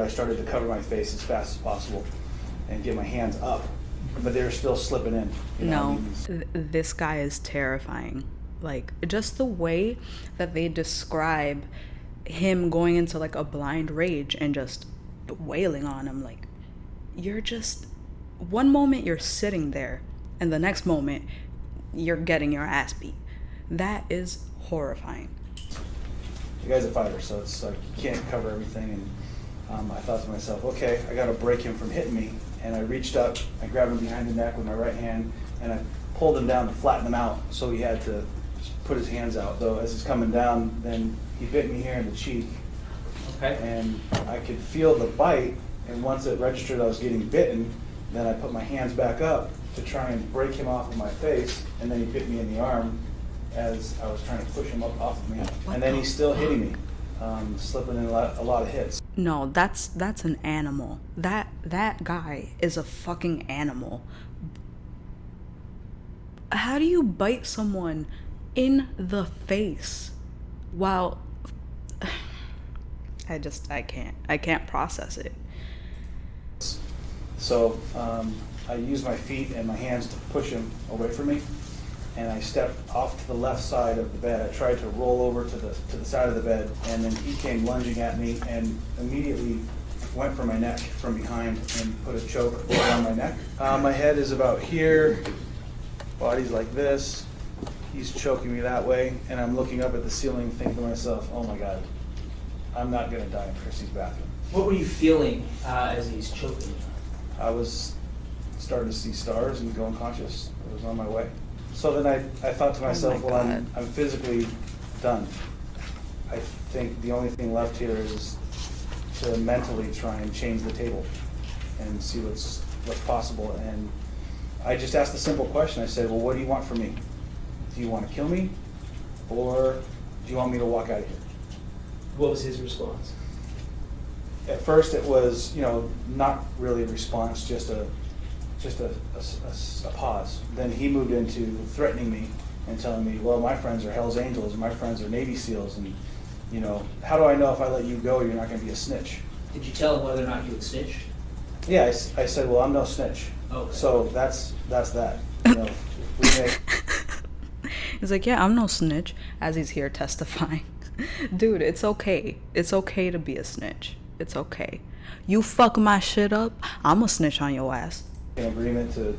started to cover my face as fast as possible and get my hands up, but they were still slipping in. You know what I mean? This guy is terrifying. Like, just the way that they describe him going into like a blind rage and just wailing on him. Like, you're just, one moment you're sitting there and the next moment you're getting your ass beat. That is horrifying. The guy's a fighter, so it's like you can't cover everything. And I thought to myself, okay, I got to break him from hitting me. And I reached up, I grabbed him behind the neck with my right hand, and I pulled him down to flatten him out. So he had to put his hands out. Though as he's coming down, then he bit me here in the cheek. Okay. And I could feel the bite, and once it registered I was getting bitten, then I put my hands back up to try and break him off of my face, and then he bit me in the arm as I was trying to push him up off of me. And then he's still hitting me, slipping in a lot of hits. No, that's an animal. That guy is a fucking animal. How do you bite someone in the face while I can't process it. So I used my feet and my hands to push him away from me, and I stepped off to the left side of the bed. I tried to roll over to the side of the bed, and then he came lunging at me and immediately went for my neck from behind and put a choke around my neck. My head is about here, body's like this. He's choking me that way, and I'm looking up at the ceiling thinking to myself, oh my God, I'm not gonna die in Chrissy's bathroom. What were you feeling as he's choking you? I was starting to see stars and go unconscious. I was on my way. So then I thought to myself, well, I'm physically done. I think the only thing left here is to mentally try and change the table and see what's possible. And I just asked a simple question. I said, well, what do you want from me? Do you want to kill me, or do you want me to walk out of here? What was his response? At first it was, not really a response, just a pause. Then he moved into threatening me and telling me, well, my friends are Hell's Angels, my friends are Navy SEALs, and how do I know if I let you go you're not going to be a snitch? Did you tell him whether or not you would snitch? Yeah, I said, well, I'm no snitch. Okay. So that's that. He's like, yeah, I'm no snitch, as he's here testifying. Dude, it's okay. It's okay to be a snitch. It's okay. You fuck my shit up, I'm a snitch on your ass. In agreement to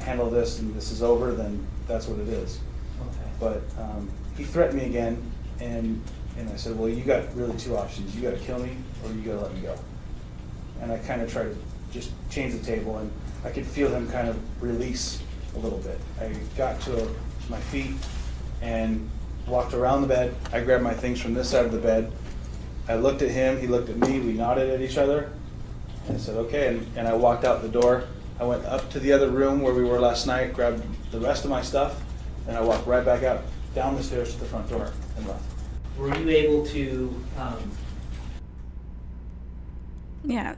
handle this and this is over, then that's what it is. Okay. But he threatened me again, and I said, well, you got really two options. You got to kill me, or you got to let me go. And I kind of tried to just change the table, and I could feel him kind of release a little bit. I got to my feet and walked around the bed. I grabbed my things from this side of the bed. I looked at him, he looked at me, we nodded at each other. And I said, okay, and I walked out the door. I went up to the other room where we were last night, grabbed the rest of my stuff, and I walked right back out, down the stairs to the front door, and left. Were you able to... Yeah,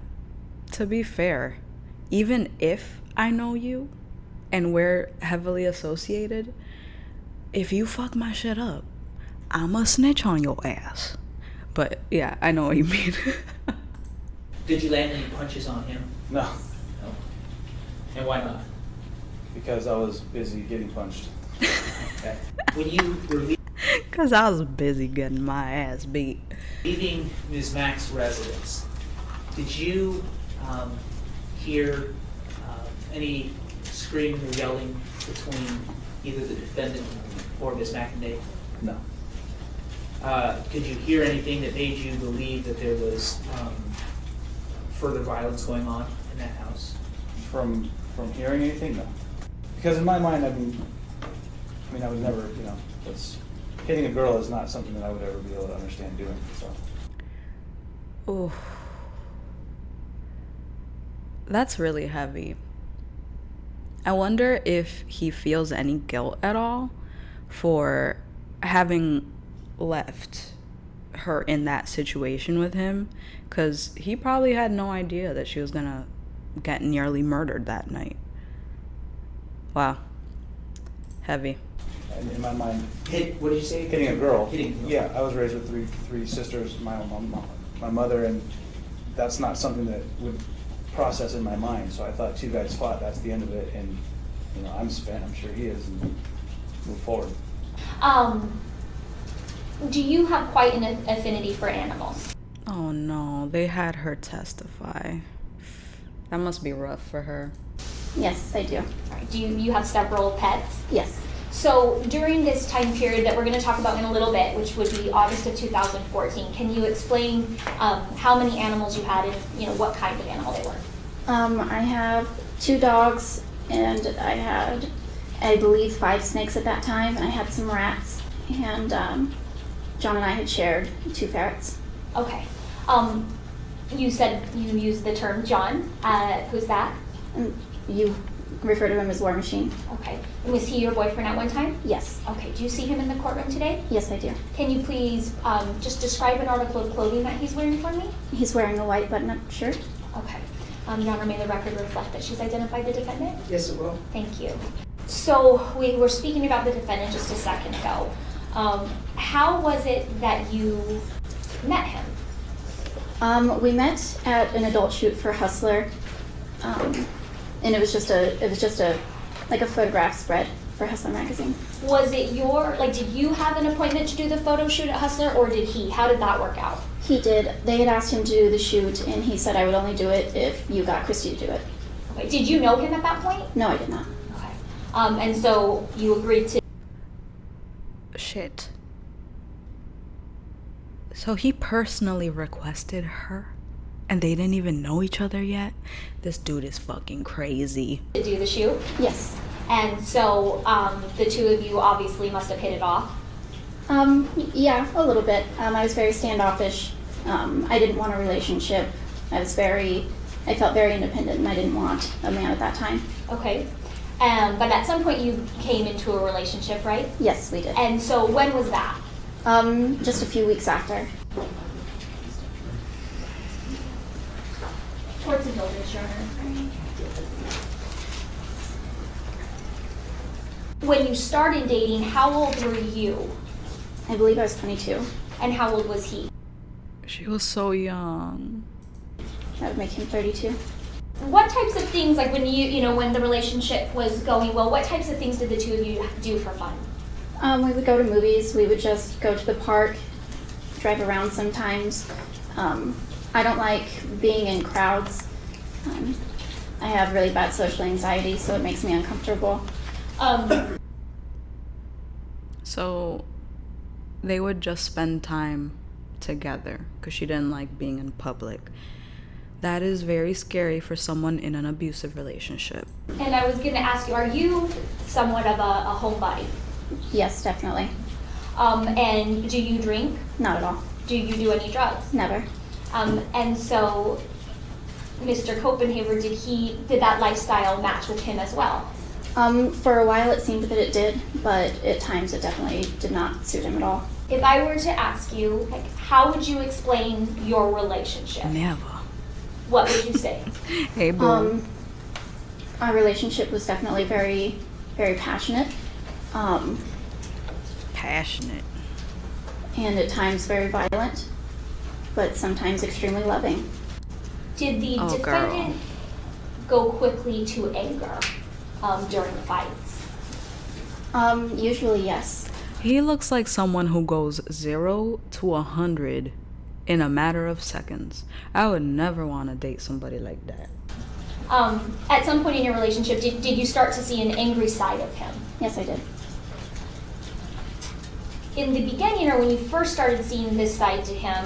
to be fair, even if I know you and we're heavily associated, if you fuck my shit up, I'm a snitch on your ass. But yeah, I know what you mean. Did you land any punches on him? No. No. And why not? Because I was busy getting punched. Okay. When you were Because I was busy getting my ass beat. leaving Ms. Mack's residence, did you hear any screaming or yelling between either the defendant or Ms. McInday? No. Could you hear anything that made you believe that there was further violence going on in that house? From hearing anything? No. Because in my mind, I mean, I was never, hitting a girl is not something that I would ever be able to understand doing, so. Ooh. That's really heavy. I wonder if he feels any guilt at all for having left her in that situation with him, because he probably had no idea that she was gonna get nearly murdered that night. Wow. Heavy. And in my mind, what did you say? Hitting a girl. Hitting a girl. Yeah, I was raised with three sisters, my mother, and that's not something that would process in my mind. So I thought two guys fought, that's the end of it, and I'm spent, I'm sure he is, and move forward. Do you have quite an affinity for animals? Oh no, they had her testify. That must be rough for her. Yes, I do. Do you have several pets? Yes. So during this time period that we're going to talk about in a little bit, which would be August of 2014, can you explain how many animals you had and what kind of animal they were? I have 2 dogs, and I had, I believe, 5 snakes at that time, and I had some rats, and John and I had shared 2 ferrets. Okay. You said you used the term John. Who's that? You refer to him as War Machine. Okay. And was he your boyfriend at one time? Yes. Okay. Do you see him in the courtroom today? Yes, I do. Can you please just describe an article of clothing that he's wearing for me? He's wearing a white button-up shirt. Okay. Your Honor, may the record reflect that she's identified the defendant? Yes, it will. Thank you. So we were speaking about the defendant just a second ago. How was it that you met him? We met at an adult shoot for Hustler, and it was just a like a photograph spread for Hustler magazine. Was it did you have an appointment to do the photo shoot at Hustler, or did he? How did that work out? He did. They had asked him to do the shoot, and he said I would only do it if you got Christy to do it. Okay. Did you know him at that point? No, I did not. Okay. And so you agreed to... Shit. So he personally requested her, and they didn't even know each other yet? This dude is fucking crazy. To do the shoot? Yes. And so the two of you obviously must have hit it off? Yeah, a little bit. I was very standoffish. I didn't want a relationship. I felt very independent, and I didn't want a man at that time. Okay. But at some point you came into a relationship, right? Yes, we did. And so when was that? Just a few weeks after. Towards the building, Your Honor. When you started dating, how old were you? I believe I was 22. And how old was he? She was so young. That would make him 32. What types of things, like when when the relationship was going well, what types of things did the two of you do for fun? We would go to movies. We would just go to the park, drive around sometimes. I don't like being in crowds. I have really bad social anxiety, so it makes me uncomfortable. So they would just spend time together because she didn't like being in public. That is very scary for someone in an abusive relationship. And I was going to ask you, are you somewhat of a homebody? Yes, definitely. And do you drink? Not at all. Do you do any drugs? Never. And so, Mr. Koppenhaver, did that lifestyle match with him as well? For a while it seemed that it did, but at times it definitely did not suit him at all. If I were to ask you, how would you explain your relationship? Never. What would you say? Hey, boo. Our relationship was definitely very, very passionate. Passionate. And at times very violent, but sometimes extremely loving. Did the defendant go quickly to anger during the fights? Usually, yes. He looks like someone who goes 0 to 100 in a matter of seconds. I would never want to date somebody like that. At some point in your relationship, did you start to see an angry side of him? Yes, I did. In the beginning, or when you first started seeing this side to him,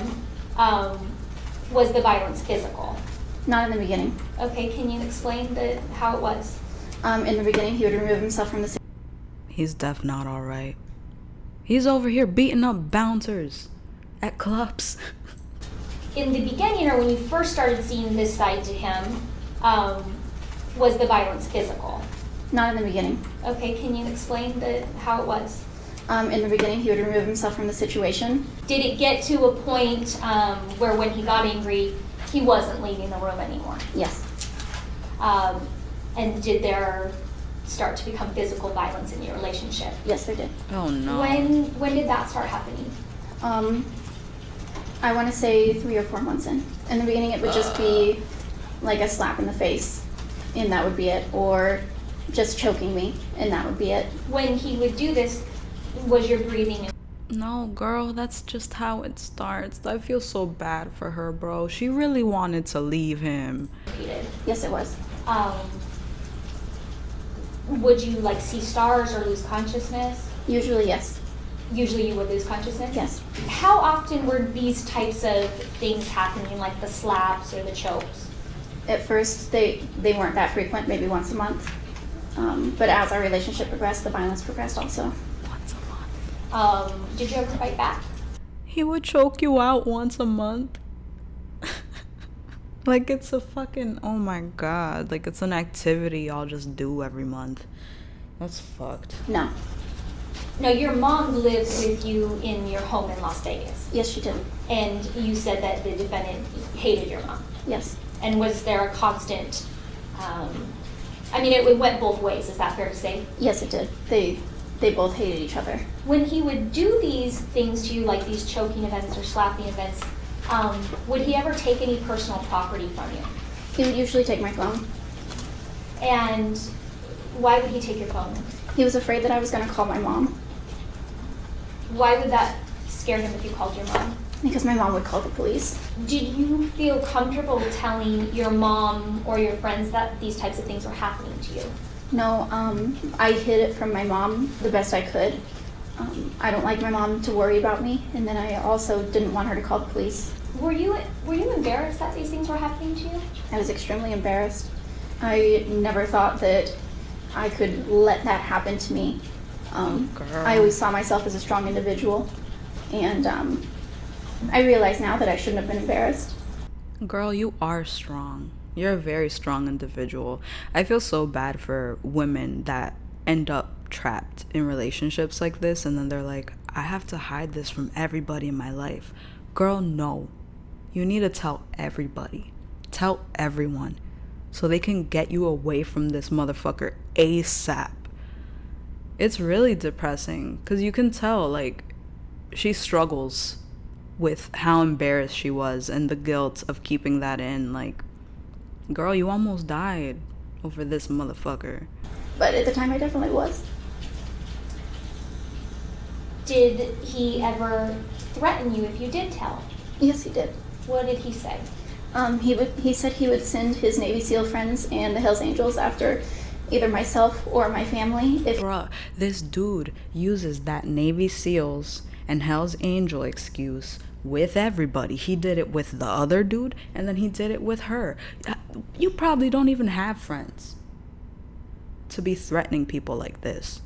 was the violence physical? Not in the beginning. Okay, can you explain how it was? In the beginning, he would remove himself from the scene. He's deaf not alright. He's over here beating up bouncers at clubs. In the beginning, or when you first started seeing this side to him, was the violence physical? Not in the beginning. Okay, can you explain how it was? In the beginning, he would remove himself from the situation. Did it get to a point where when he got angry, he wasn't leaving the room anymore? Yes. And did there start to become physical violence in your relationship? Yes, there did. Oh, no. When did that start happening? I want to say 3 or 4 months in. In the beginning, it would just be like a slap in the face, and that would be it. Or just choking me, and that would be it. When he would do this, was your breathing? No, girl, that's just how it starts. I feel so bad for her, bro. She really wanted to leave him. Yes, it was. Would you see stars or lose consciousness? Usually, yes. Usually you would lose consciousness? Yes. How often were these types of things happening, like the slaps or the chokes? At first, they weren't that frequent, maybe once a month. But as our relationship progressed, the violence progressed also. Once a month. Did you ever fight back? He would choke you out once a month. Like, it's a fucking, oh my god. Like, it's an activity y'all just do every month. That's fucked. No. No, your mom lived with you in your home in Las Vegas. Yes, she did. And you said that the defendant hated your mom. Yes. And was there a constant, I mean, it went both ways, is that fair to say? Yes, it did. They both hated each other. When he would do these things to you, like these choking events or slapping events, would he ever take any personal property from you? He would usually take my phone. And why would he take your phone? He was afraid that I was going to call my mom. Why would that scare him if you called your mom? Because my mom would call the police. Did you feel comfortable telling your mom or your friends that these types of things were happening to you? No, I hid it from my mom the best I could. I don't like my mom to worry about me, and then I also didn't want her to call the police. Were you embarrassed that these things were happening to you? I was extremely embarrassed. I never thought that I could let that happen to me. I always saw myself as a strong individual, and I realize now that I shouldn't have been embarrassed. Girl, you are strong. You're a very strong individual. I feel so bad for women that end up trapped in relationships like this, and then they're like, I have to hide this from everybody in my life. Girl, no. You need to tell everybody. Tell everyone. So they can get you away from this motherfucker ASAP. It's really depressing, because you can tell, like, she struggles with how embarrassed she was and the guilt of keeping that in. Like, girl, you almost died over this motherfucker. But at the time, I definitely was. Did he ever threaten you if you did tell? Yes, he did. What did he say? He said he would send his Navy SEAL friends and the Hells Angels after either myself or my family. Bruh, this dude uses that Navy SEALs and Hells Angel excuse with everybody. He did it with the other dude, and then he did it with her. You probably don't even have friends to be threatening people like this.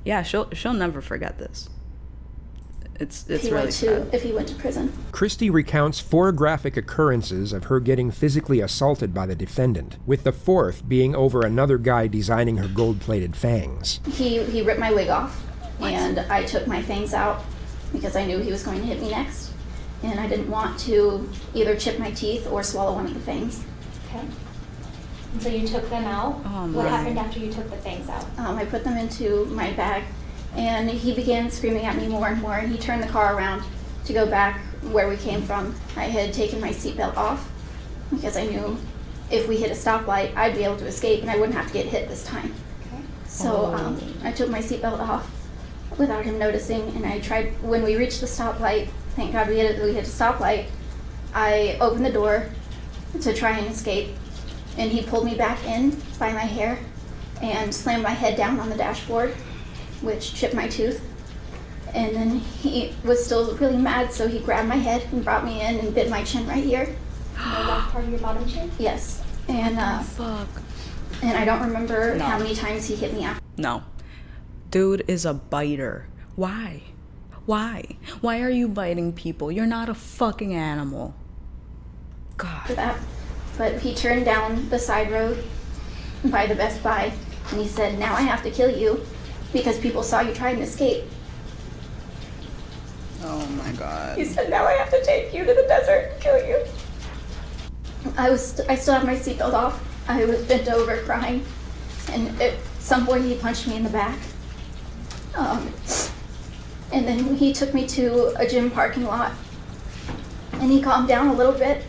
Yeah, she'll never forget this. It's really sad. If he went to prison. Christy recounts 4 graphic occurrences of her getting physically assaulted by the defendant, with the 4th being over another guy designing her gold-plated fangs. He ripped my wig off, and I took my fangs out because I knew he was going to hit me next, and I didn't want to either chip my teeth or swallow one of the fangs. Okay. And so you took them out. What happened after you took the fangs out? I put them into my bag, and he began screaming at me more and more, and he turned the car around to go back where we came from. I had taken my seatbelt off because I knew if we hit a stoplight, I'd be able to escape and I wouldn't have to get hit this time. Okay. So I took my seatbelt off without him noticing, and I tried, when we reached the stoplight, thank God we hit a stoplight, I opened the door to try and escape, and he pulled me back in by my hair and slammed my head down on the dashboard, which chipped my tooth. And then he was still really mad, so he grabbed my head and brought me in and bit my chin right here. The left part of your bottom chin? Yes. And fuck. And I don't remember how many times he hit me after. No. Dude is a biter. Why? Why? Why are you biting people? You're not a fucking animal. God. For that. But he turned down the side road by the Best Buy, and he said, now I have to kill you because people saw you try and escape. Oh my God. He said, now I have to take you to the desert and kill you. I still have my seatbelt off. I was bent over crying, and at some point he punched me in the back. And then he took me to a gym parking lot, and he calmed down a little bit,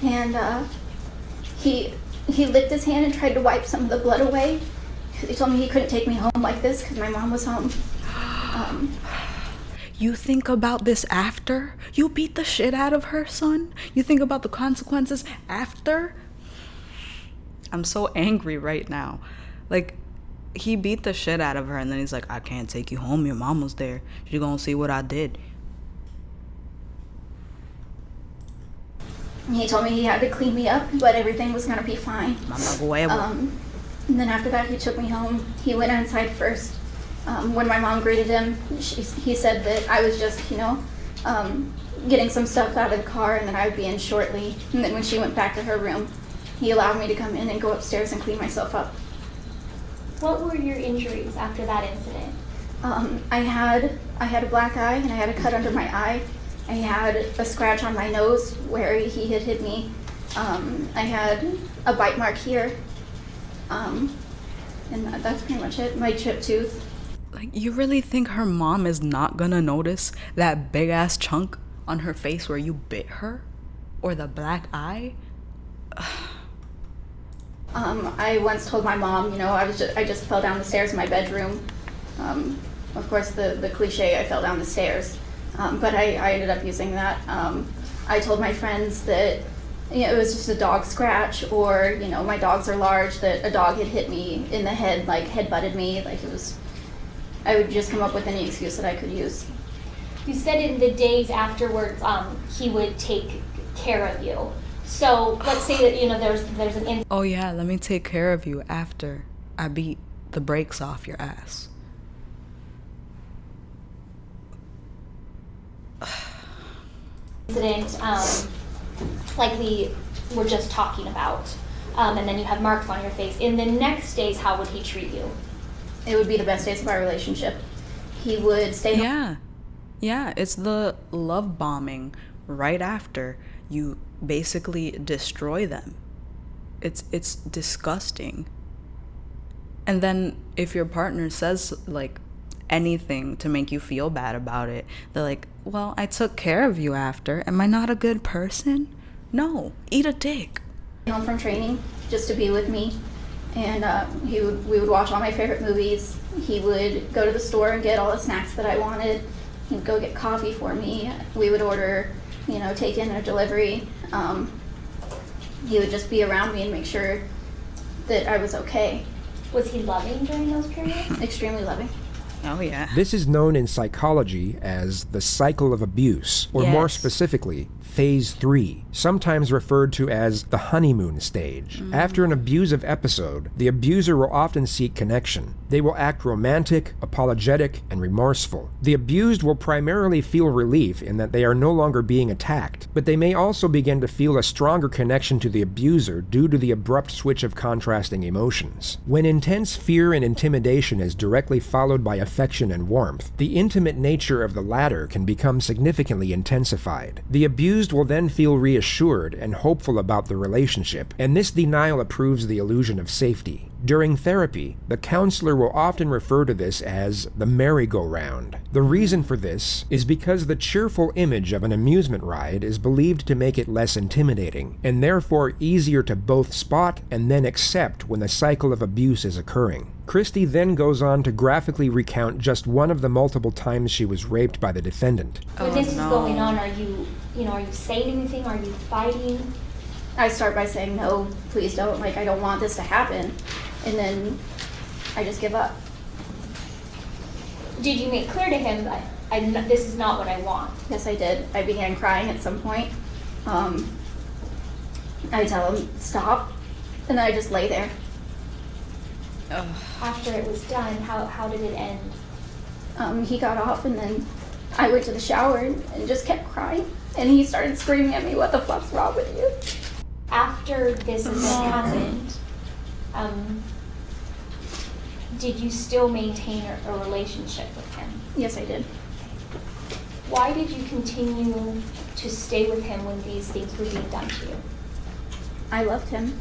and he licked his hand and tried to wipe some of the blood away. He told me he couldn't take me home like this because my mom was home. You think about this after? You beat the shit out of her, son? You think about the consequences after? I'm so angry right now. Like, he beat the shit out of her, and then he's like, I can't take you home. Your mom was there. She's gonna see what I did. He told me he had to clean me up, but everything was gonna be fine. And then after that, he took me home. He went inside first. When my mom greeted him, he said that I was just, getting some stuff out of the car, and then I would be in shortly. And then when she went back to her room, he allowed me to come in and go upstairs and clean myself up. What were your injuries after that incident? I had a black eye, and I had a cut under my eye. I had a scratch on my nose where he had hit me. I had a bite mark here. And that's pretty much it. My chipped tooth. Like, you really think her mom is not gonna notice that big ass chunk on her face where you bit her? Or the black eye? I once told my mom, you know, I just fell down the stairs in my bedroom. Of course, the cliche, I fell down the stairs. But I ended up using that. I told my friends that, you know, it was just a dog scratch, or, you know, my dogs are large, that a dog had hit me in the head, like head-butted me. Like, it was, I would just come up with any excuse that I could use. You said in the days afterwards, he would take care of you. So let's say that, you know, there's an incident. Oh yeah, let me take care of you after I beat the brakes off your ass. Like we were just talking about, and then you have marks on your face. In the next days, how would he treat you? It would be the best days of our relationship. He would stay home. Yeah, it's the love bombing right after you basically destroy them. It's disgusting. And then if your partner says like anything to make you feel bad about it, they're like, well, I took care of you after. Am I not a good person? No, eat a dick. Home from training just to be with me, and we would watch all my favorite movies. He would go to the store and get all the snacks that I wanted. He'd go get coffee for me. We would order, you know, take in or delivery. He would just be around me and make sure that I was okay. Was he loving during those periods? Extremely loving. Oh yeah. This is known in psychology as the cycle of abuse, or more specifically, phase 3, sometimes referred to as the honeymoon stage. After an abusive episode, the abuser will often seek connection. They will act romantic, apologetic, and remorseful. The abused will primarily feel relief in that they are no longer being attacked, but they may also begin to feel a stronger connection to the abuser due to the abrupt switch of contrasting emotions. When intense fear and intimidation is directly followed by affection and warmth, the intimate nature of the latter can become significantly intensified. The abused will then feel reassured and hopeful about the relationship, and this denial approves the illusion of safety. During therapy, the counselor will often refer to this as the merry-go-round. The reason for this is because the cheerful image of an amusement ride is believed to make it less intimidating, and therefore easier to both spot and then accept when the cycle of abuse is occurring. Christy then goes on to graphically recount just one of the multiple times she was raped by the defendant. When this is going on, are you saying anything? Are you fighting? I start by saying, no, please don't, like, I don't want this to happen. And then I just give up. Did you make clear to him that this is not what I want? Yes, I did. I began crying at some point. I tell him, stop, and then I just lay there. After it was done, how did it end? He got off, and then I went to the shower and just kept crying. And he started screaming at me, what the fuck's wrong with you? After this event happened, did you still maintain a relationship with him? Yes, I did. Why did you continue to stay with him when these things were being done to you? I loved him.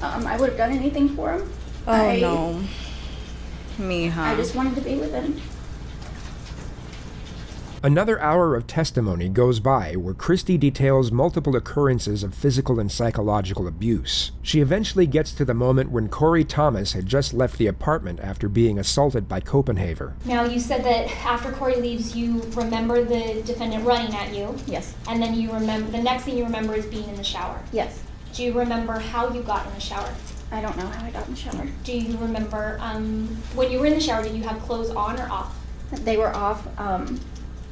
I would have done anything for him. Oh no. Mija. I just wanted to be with him. Another hour of testimony goes by where Christy details multiple occurrences of physical and psychological abuse. She eventually gets to the moment when Corey Thomas had just left the apartment after being assaulted by Koppenhaver. Now, you said that after Corey leaves, you remember the defendant running at you. Yes. And then you remember, the next thing you remember is being in the shower. Yes. Do you remember how you got in the shower? I don't know how I got in the shower. Do you remember, when you were in the shower, did you have clothes on or off? They were off.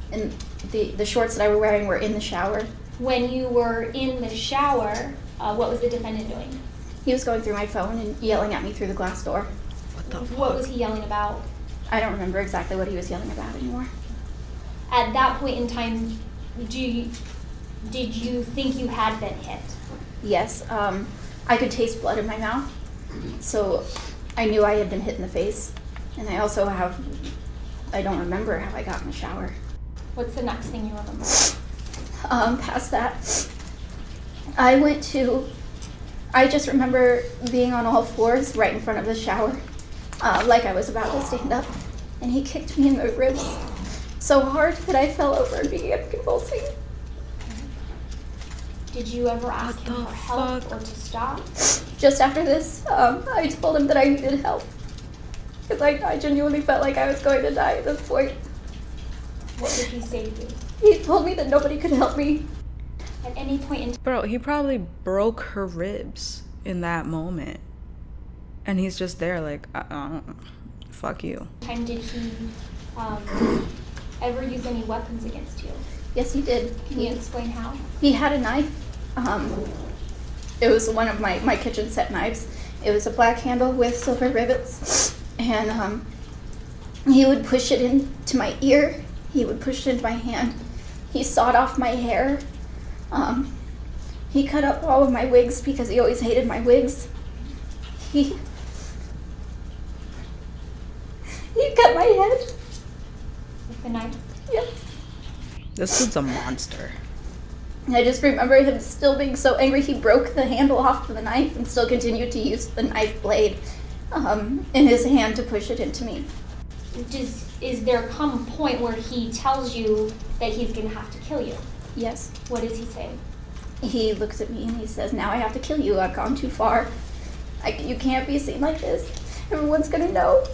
And the shorts that I were wearing were in the shower. When you were in the shower, what was the defendant doing? He was going through my phone and yelling at me through the glass door. What the fuck? What was he yelling about? I don't remember exactly what he was yelling about anymore. At that point in time, did you think you had been hit? Yes, I could taste blood in my mouth, so I knew I had been hit in the face. And I also I don't remember how I got in the shower. What's the next thing you remember? Past that, I just remember being on all fours right in front of the shower, like I was about to stand up, and he kicked me in the ribs so hard that I fell over and began convulsing. Did you ever ask him for help or to stop? Just after this, I told him that I needed help, because I genuinely felt like I was going to die at this point. What did he say to you? He told me that nobody could help me. At any point in time. Bro, he probably broke her ribs in that moment. And he's just there like, fuck you. Did he ever use any weapons against you? Yes, he did. Can you explain how? He had a knife. It was one of my kitchen set knives. It was a black handle with silver rivets. And he would push it into my ear. He would push it into my hand. He sawed off my hair. He cut up all of my wigs because he always hated my wigs. He cut my head. With the knife? Yes. This dude's a monster. I just remember him still being so angry. He broke the handle off of the knife and still continued to use the knife blade in his hand to push it into me. Is there come a point where he tells you that he's going to have to kill you? Yes. What does he say? He looks at me and he says, "Now I have to kill you. I've gone too far. You can't be seen like this. Everyone's going to know."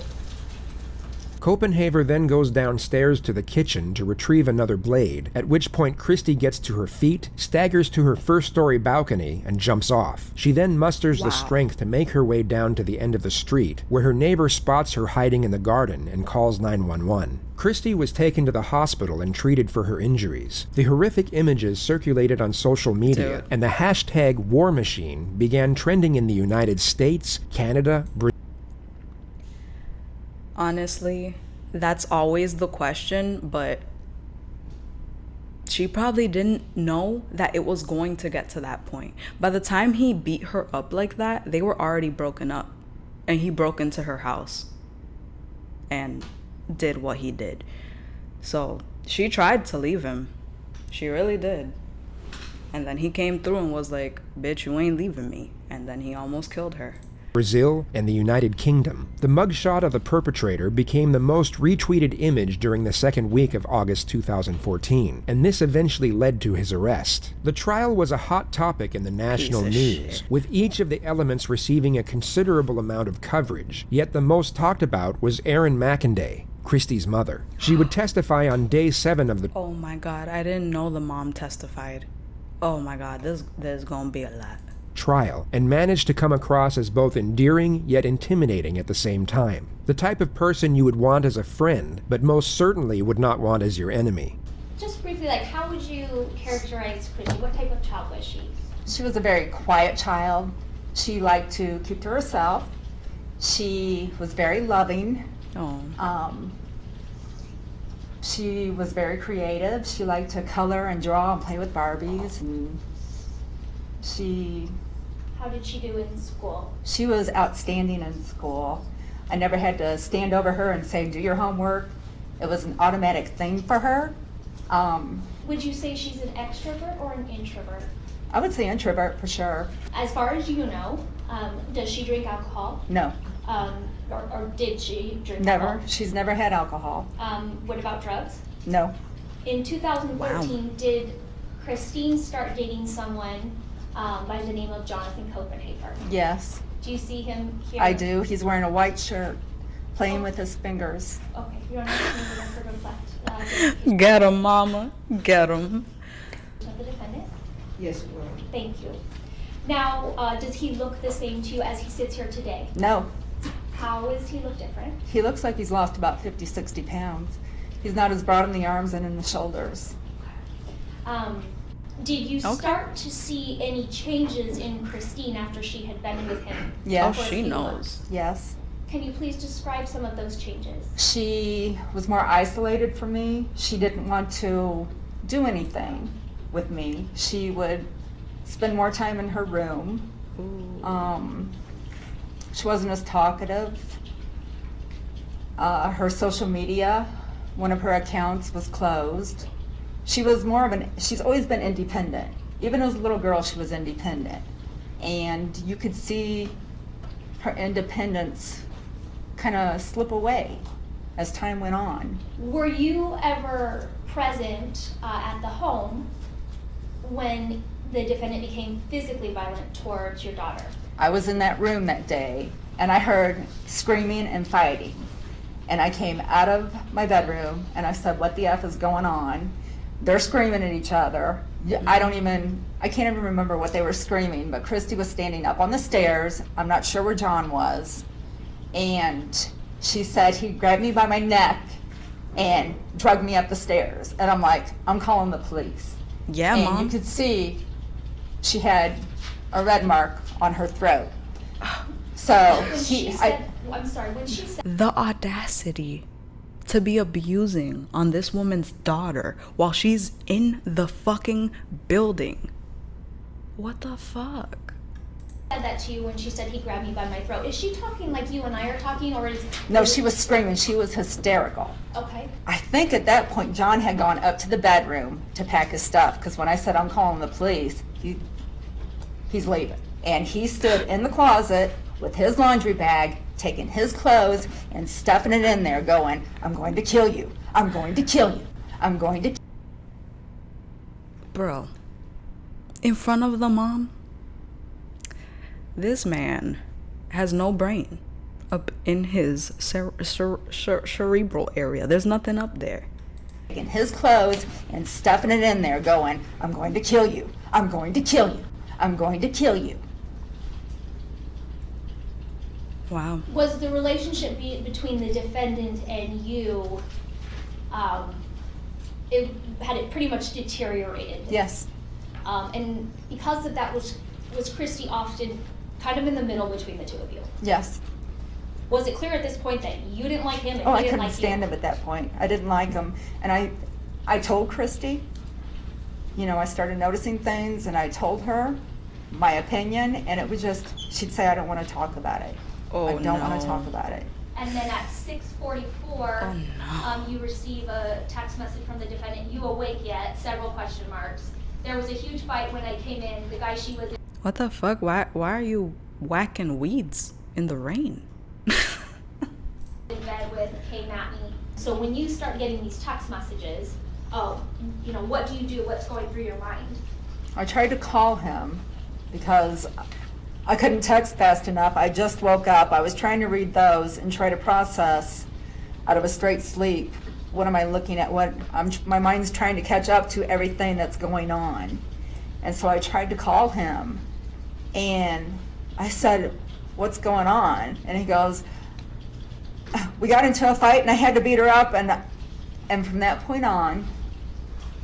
Koppenhaver then goes downstairs to the kitchen to retrieve another blade, at which point Christy gets to her feet, staggers to her first-story balcony, and jumps off. She then musters the strength to make her way down to the end of the street, where her neighbor spots her hiding in the garden and calls 911. Christy was taken to the hospital and treated for her injuries. The horrific images circulated on social media, and the hashtag War Machine began trending in the United States, Canada, Brazil. Honestly, that's always the question, but she probably didn't know that it was going to get to that point. By the time he beat her up like that, they were already broken up, and he broke into her house and did what he did. So she tried to leave him. She really did. And then he came through and was like, "Bitch, you ain't leaving me." And then he almost killed her. Brazil, and the United Kingdom. The mugshot of the perpetrator became the most retweeted image during the second week of August 2014, and this eventually led to his arrest. The trial was a hot topic in the national news, with each of the elements receiving a considerable amount of coverage, yet the most talked about was Erin McInday, Christy's mother. She would testify on day 7 of the— Oh my god, I didn't know the mom testified. Oh my god, there's gonna be a lot. Trial, and managed to come across as both endearing yet intimidating at the same time. The type of person you would want as a friend, but most certainly would not want as your enemy. Just briefly, how would you characterize Christy? What type of child was she? She was a very quiet child. She liked to keep to herself. She was very loving. She was very creative. She liked to color and draw and play with Barbies. And How did she do in school? She was outstanding in school. I never had to stand over her and say, "Do your homework." It was an automatic thing for her. Would you say she's an extrovert or an introvert? I would say introvert for sure. As far as you know, does she drink alcohol? No. Or did she drink Never. alcohol? She's never had alcohol. What about drugs? No. In 2014, did Christine start dating someone by the name of Jonathan Koppenhaver? Yes. Do you see him here? I do. He's wearing a white shirt, playing with his fingers. Okay, you don't have to record reflect. Get him, mama. Get him. Of the defendant? Yes, it will. Thank you. Now, does he look the same to you as he sits here today? No. How does he look different? He looks like he's lost about 50, 60 pounds. He's not as broad in the arms and in the shoulders. Did you start to see any changes in Christine after she had been with him? Yeah. Oh, she knows. Yes. Can you please describe some of those changes? She was more isolated from me. She didn't want to do anything with me. She would spend more time in her room. She wasn't as talkative. Her social media, one of her accounts was closed. She's always been independent. Even as a little girl, she was independent. And you could see her independence kind of slip away as time went on. Were you ever present at the home when the defendant became physically violent towards your daughter? I was in that room that day, and I heard screaming and fighting. And I came out of my bedroom, and I said, what the F is going on? They're screaming at each other. I can't even remember what they were screaming, but Christy was standing up on the stairs. I'm not sure where John was. And she said he grabbed me by my neck and dragged me up the stairs. And I'm like, I'm calling the police. Yeah, and Mom. You could see she had a red mark on her throat. So when she said the audacity to be abusing on this woman's daughter while she's in the fucking building. What the fuck? that to you when she said he grabbed me by my throat. Is she talking like you and I are talking, or is... No, she was screaming. She was hysterical. Okay. I think at that point, John had gone up to the bedroom to pack his stuff, because when I said I'm calling the police, he's leaving. And he stood in the closet with his laundry bag, taking his clothes and stuffing it in there, going, I'm going to kill you. I'm going to kill you. I'm going to... Bro, in front of the mom, this man has no brain up in his cerebral area. There's nothing up there. Taking his clothes and stuffing it in there, going, I'm going to kill you. I'm going to kill you. I'm going to kill you. Wow. Was the relationship between the defendant and you, had it pretty much deteriorated? Yes. And because of that, was Christy often kind of in the middle between the two of you? Yes. Was it clear at this point that you didn't like him and Oh, he I didn't couldn't like stand you? him at that point. I didn't like him. And I told Christy, you know, I started noticing things, and I told her my opinion, and it was just, she'd say, I don't want to talk about it. Oh, I don't want to talk about it. And then at 6:44, you receive a text message from the defendant. You awake yet? Several question marks. There was a huge fight when I came in. The guy she was in. What the fuck? Why are you whacking weeds in the rain? In bed with came at me. So when you start getting these text messages, what do you do? What's going through your mind? I tried to call him because I couldn't text fast enough. I just woke up. I was trying to read those and try to process out of a straight sleep. What am I looking at? My mind's trying to catch up to everything that's going on. And so I tried to call him, and I said, what's going on? And he goes, we got into a fight and I had to beat her up, and from that point on,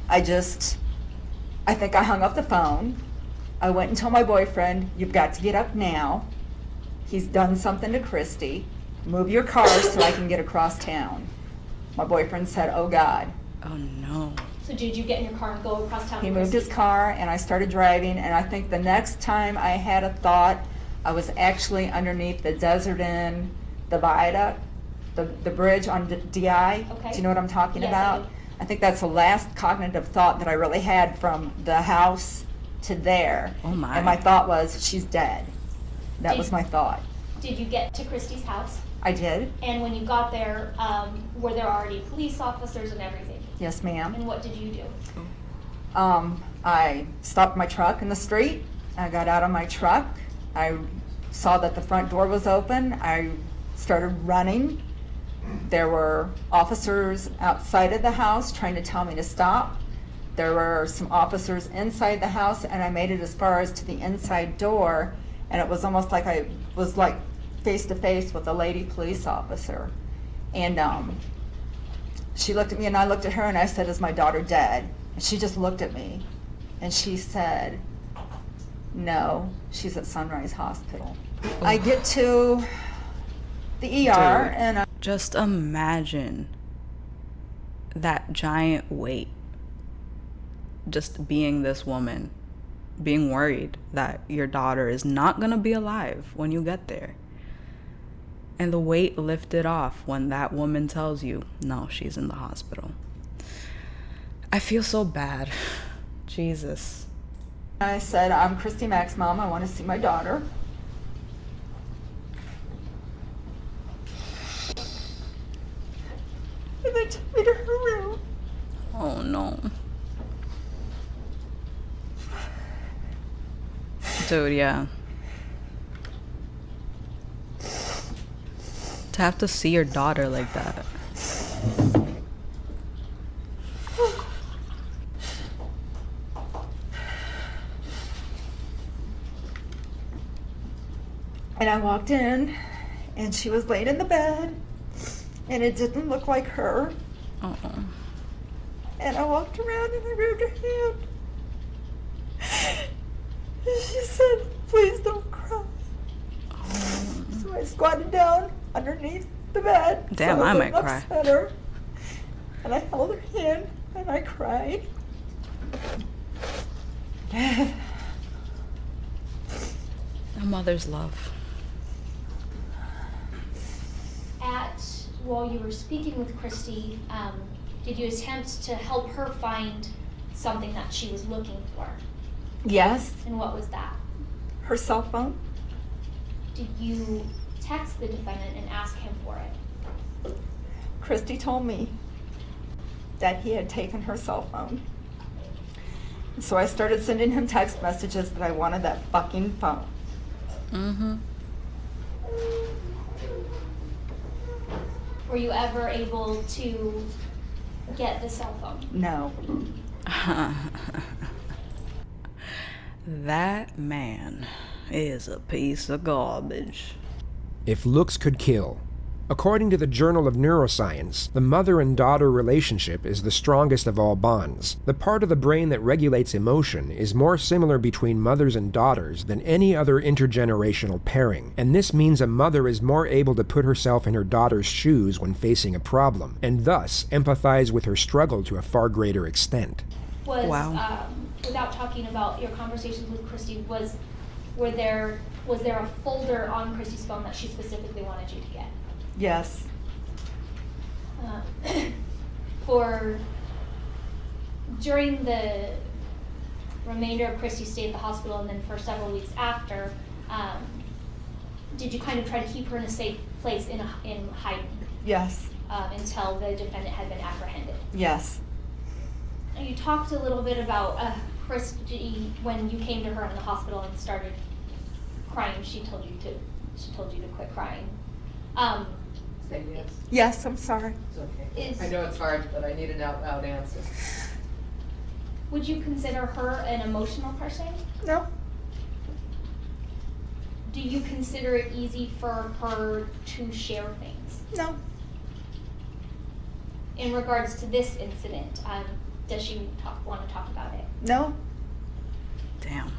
I think I hung up the phone. I went and told my boyfriend, you've got to get up now. He's done something to Christy. Move your car so I can get across town. My boyfriend said, oh God. Oh no. So did you get in your car and go across town? He moved his car, and I started driving, and I think the next time I had a thought, I was actually underneath the Desert Inn, the viaduct, the bridge on DI. Okay. Do you know what I'm talking Yes, about? I do. I think that's the last cognitive thought that I really had from the house to there. Oh my. And my thought was, she's dead. That was my thought. Did you get to Christy's house? I did. And when you got there, were there already police officers and everything? Yes, ma'am. And what did you do? I stopped my truck in the street. I got out of my truck. I saw that the front door was open. I started running. There were officers outside of the house trying to tell me to stop. There were some officers inside the house, and I made it as far as to the inside door, and it was almost like I was like face to face with a lady police officer. And she looked at me, and I looked at her, and I said, is my daughter dead? And she just looked at me, and she said, no, she's at Sunrise Hospital. I get to the ER, and just imagine that giant weight. Just being this woman, being worried that your daughter is not gonna be alive when you get there. And the weight lifted off when that woman tells you, no, she's in the hospital. I feel so bad. Jesus. I said, I'm Christy Mack's mom. I want to see my daughter. And they took me to her room. Oh no. Dude, yeah. To have to see your daughter like that. And I walked in, and she was laid in the bed, and it didn't look like her. Uh-oh. And I walked around and I grabbed her hand. And she said, please don't cry. So I squatted down underneath the bed. Damn, so I might wouldn't cry. upset her. And I held her hand and I cried. A mother's love. While you were speaking with Christy, did you attempt to help her find something that she was looking for? Yes. And what was that? Her cell phone. Did you text the defendant and ask him for it? Christy told me that he had taken her cell phone. So I started sending him text messages that I wanted that fucking phone. Mm-hmm. Were you ever able to get the cell phone? No. That man is a piece of garbage. If looks could kill. According to the Journal of Neuroscience, the mother and daughter relationship is the strongest of all bonds. The part of the brain that regulates emotion is more similar between mothers and daughters than any other intergenerational pairing, and this means a mother is more able to put herself in her daughter's shoes when facing a problem, and thus empathize with her struggle to a far greater extent. Without talking about your conversations with Christy, was there a folder on Christy's phone that she specifically wanted you to get? Yes. During the remainder of Christy's stay at the hospital and then for several weeks after, did you kind of try to keep her in a safe place in hiding? Yes. Until the defendant had been apprehended? Yes. You talked a little bit about Christy when you came to her in the hospital and started crying. She told you to quit crying. Say yes. Yes, I'm sorry. It's okay. I know it's hard, but I need an out-loud answer. Would you consider her an emotional person? No. Do you consider it easy for her to share things? No. In regards to this incident, does she want to talk about it? No. Damn.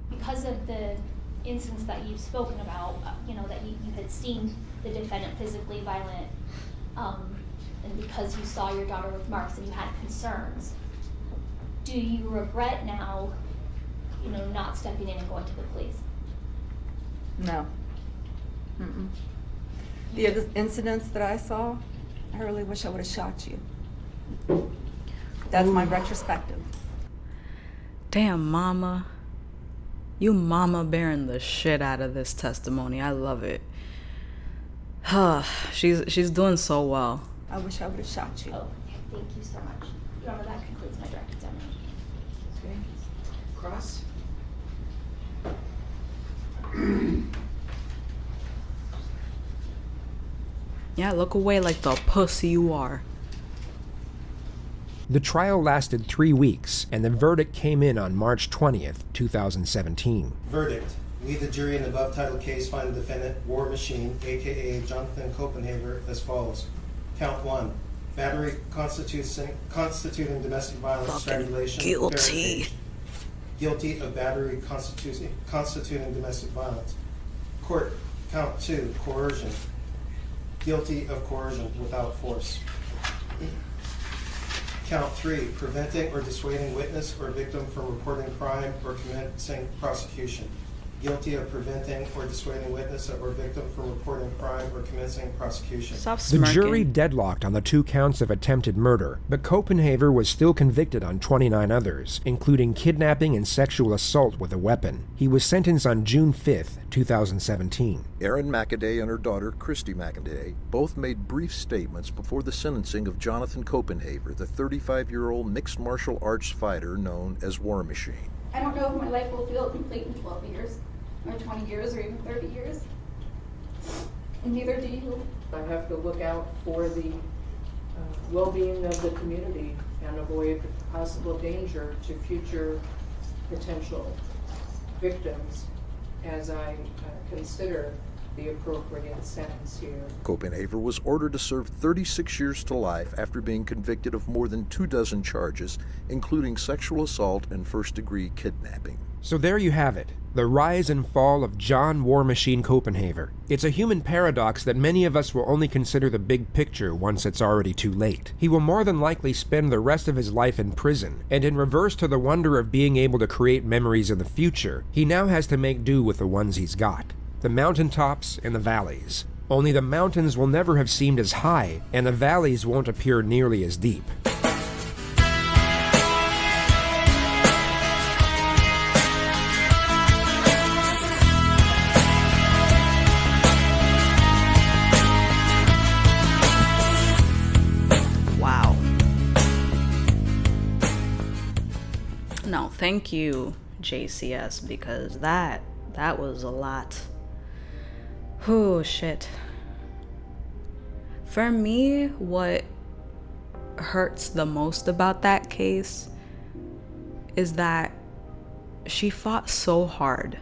Because of the incidents that you've spoken about, that you had seen the defendant physically violent, and because you saw your daughter with marks and you had concerns, do you regret now, not stepping in and going to the police? No. Mm-mm. The other incidents that I saw, I really wish I would have shot you. That's my retrospective. Damn, mama. You mama bearing the shit out of this testimony. I love it. She's doing so well. I wish I would have shot you. Oh, okay. Thank you so much. Your Honor, that concludes my direct examination. Okay. Cross. Yeah, look away like the pussy you are. The trial lasted 3 weeks, and the verdict came in on March 20th, 2017. Verdict. We, the jury in the above titled case, find the defendant, War Machine, a.k.a. Jonathan Koppenhaver, as follows. Count 1. Battery constituting domestic violence, strangulation, guilty. barricade. Guilty of battery constituting domestic violence. Court, Count 2, coercion. Guilty of coercion without force. Count 3, preventing or dissuading witness or victim from reporting crime or commencing prosecution. Guilty of preventing or dissuading witness or victim from reporting crime or commencing prosecution. The jury deadlocked on the 2 counts of attempted murder, but Koppenhaver was still convicted on 29 others, including kidnapping and sexual assault with a weapon. He was sentenced on June 5th, 2017. Erin McAday and her daughter, Christy McAday, both made brief statements before the sentencing of Jonathan Koppenhaver, the 35-year-old mixed martial arts fighter known as War Machine. I don't know if my life will feel complete in 12 years, or 20 years, or even 30 years. And neither do you. I have to look out for the well-being of the community and avoid possible danger to future potential victims as I consider the appropriate sentence here. Koppenhaver was ordered to serve 36 years to life after being convicted of more than 24 charges, including sexual assault and first-degree kidnapping. So there you have it, the rise and fall of John War Machine Koppenhaver. It's a human paradox that many of us will only consider the big picture once it's already too late. He will more than likely spend the rest of his life in prison, and in reverse to the wonder of being able to create memories in the future, he now has to make do with the ones he's got. The mountaintops and the valleys. Only the mountains will never have seemed as high, and the valleys won't appear nearly as deep. Wow. No, thank you, JCS, because that was a lot. Oh, shit. For me, what hurts the most about that case is that she fought so hard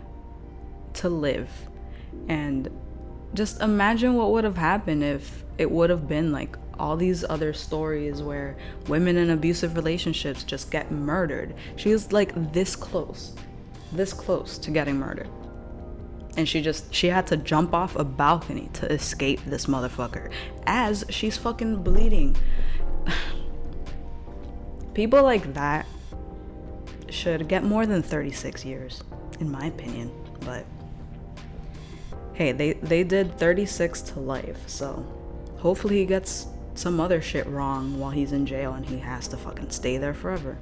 to live. And just imagine what would have happened if it would have been like all these other stories where women in abusive relationships just get murdered. She was like this close to getting murdered. And she had to jump off a balcony to escape this motherfucker as she's fucking bleeding. People like that should get more than 36 years, in my opinion. But hey, they did 36 to life, so hopefully he gets some other shit wrong while he's in jail and he has to fucking stay there forever.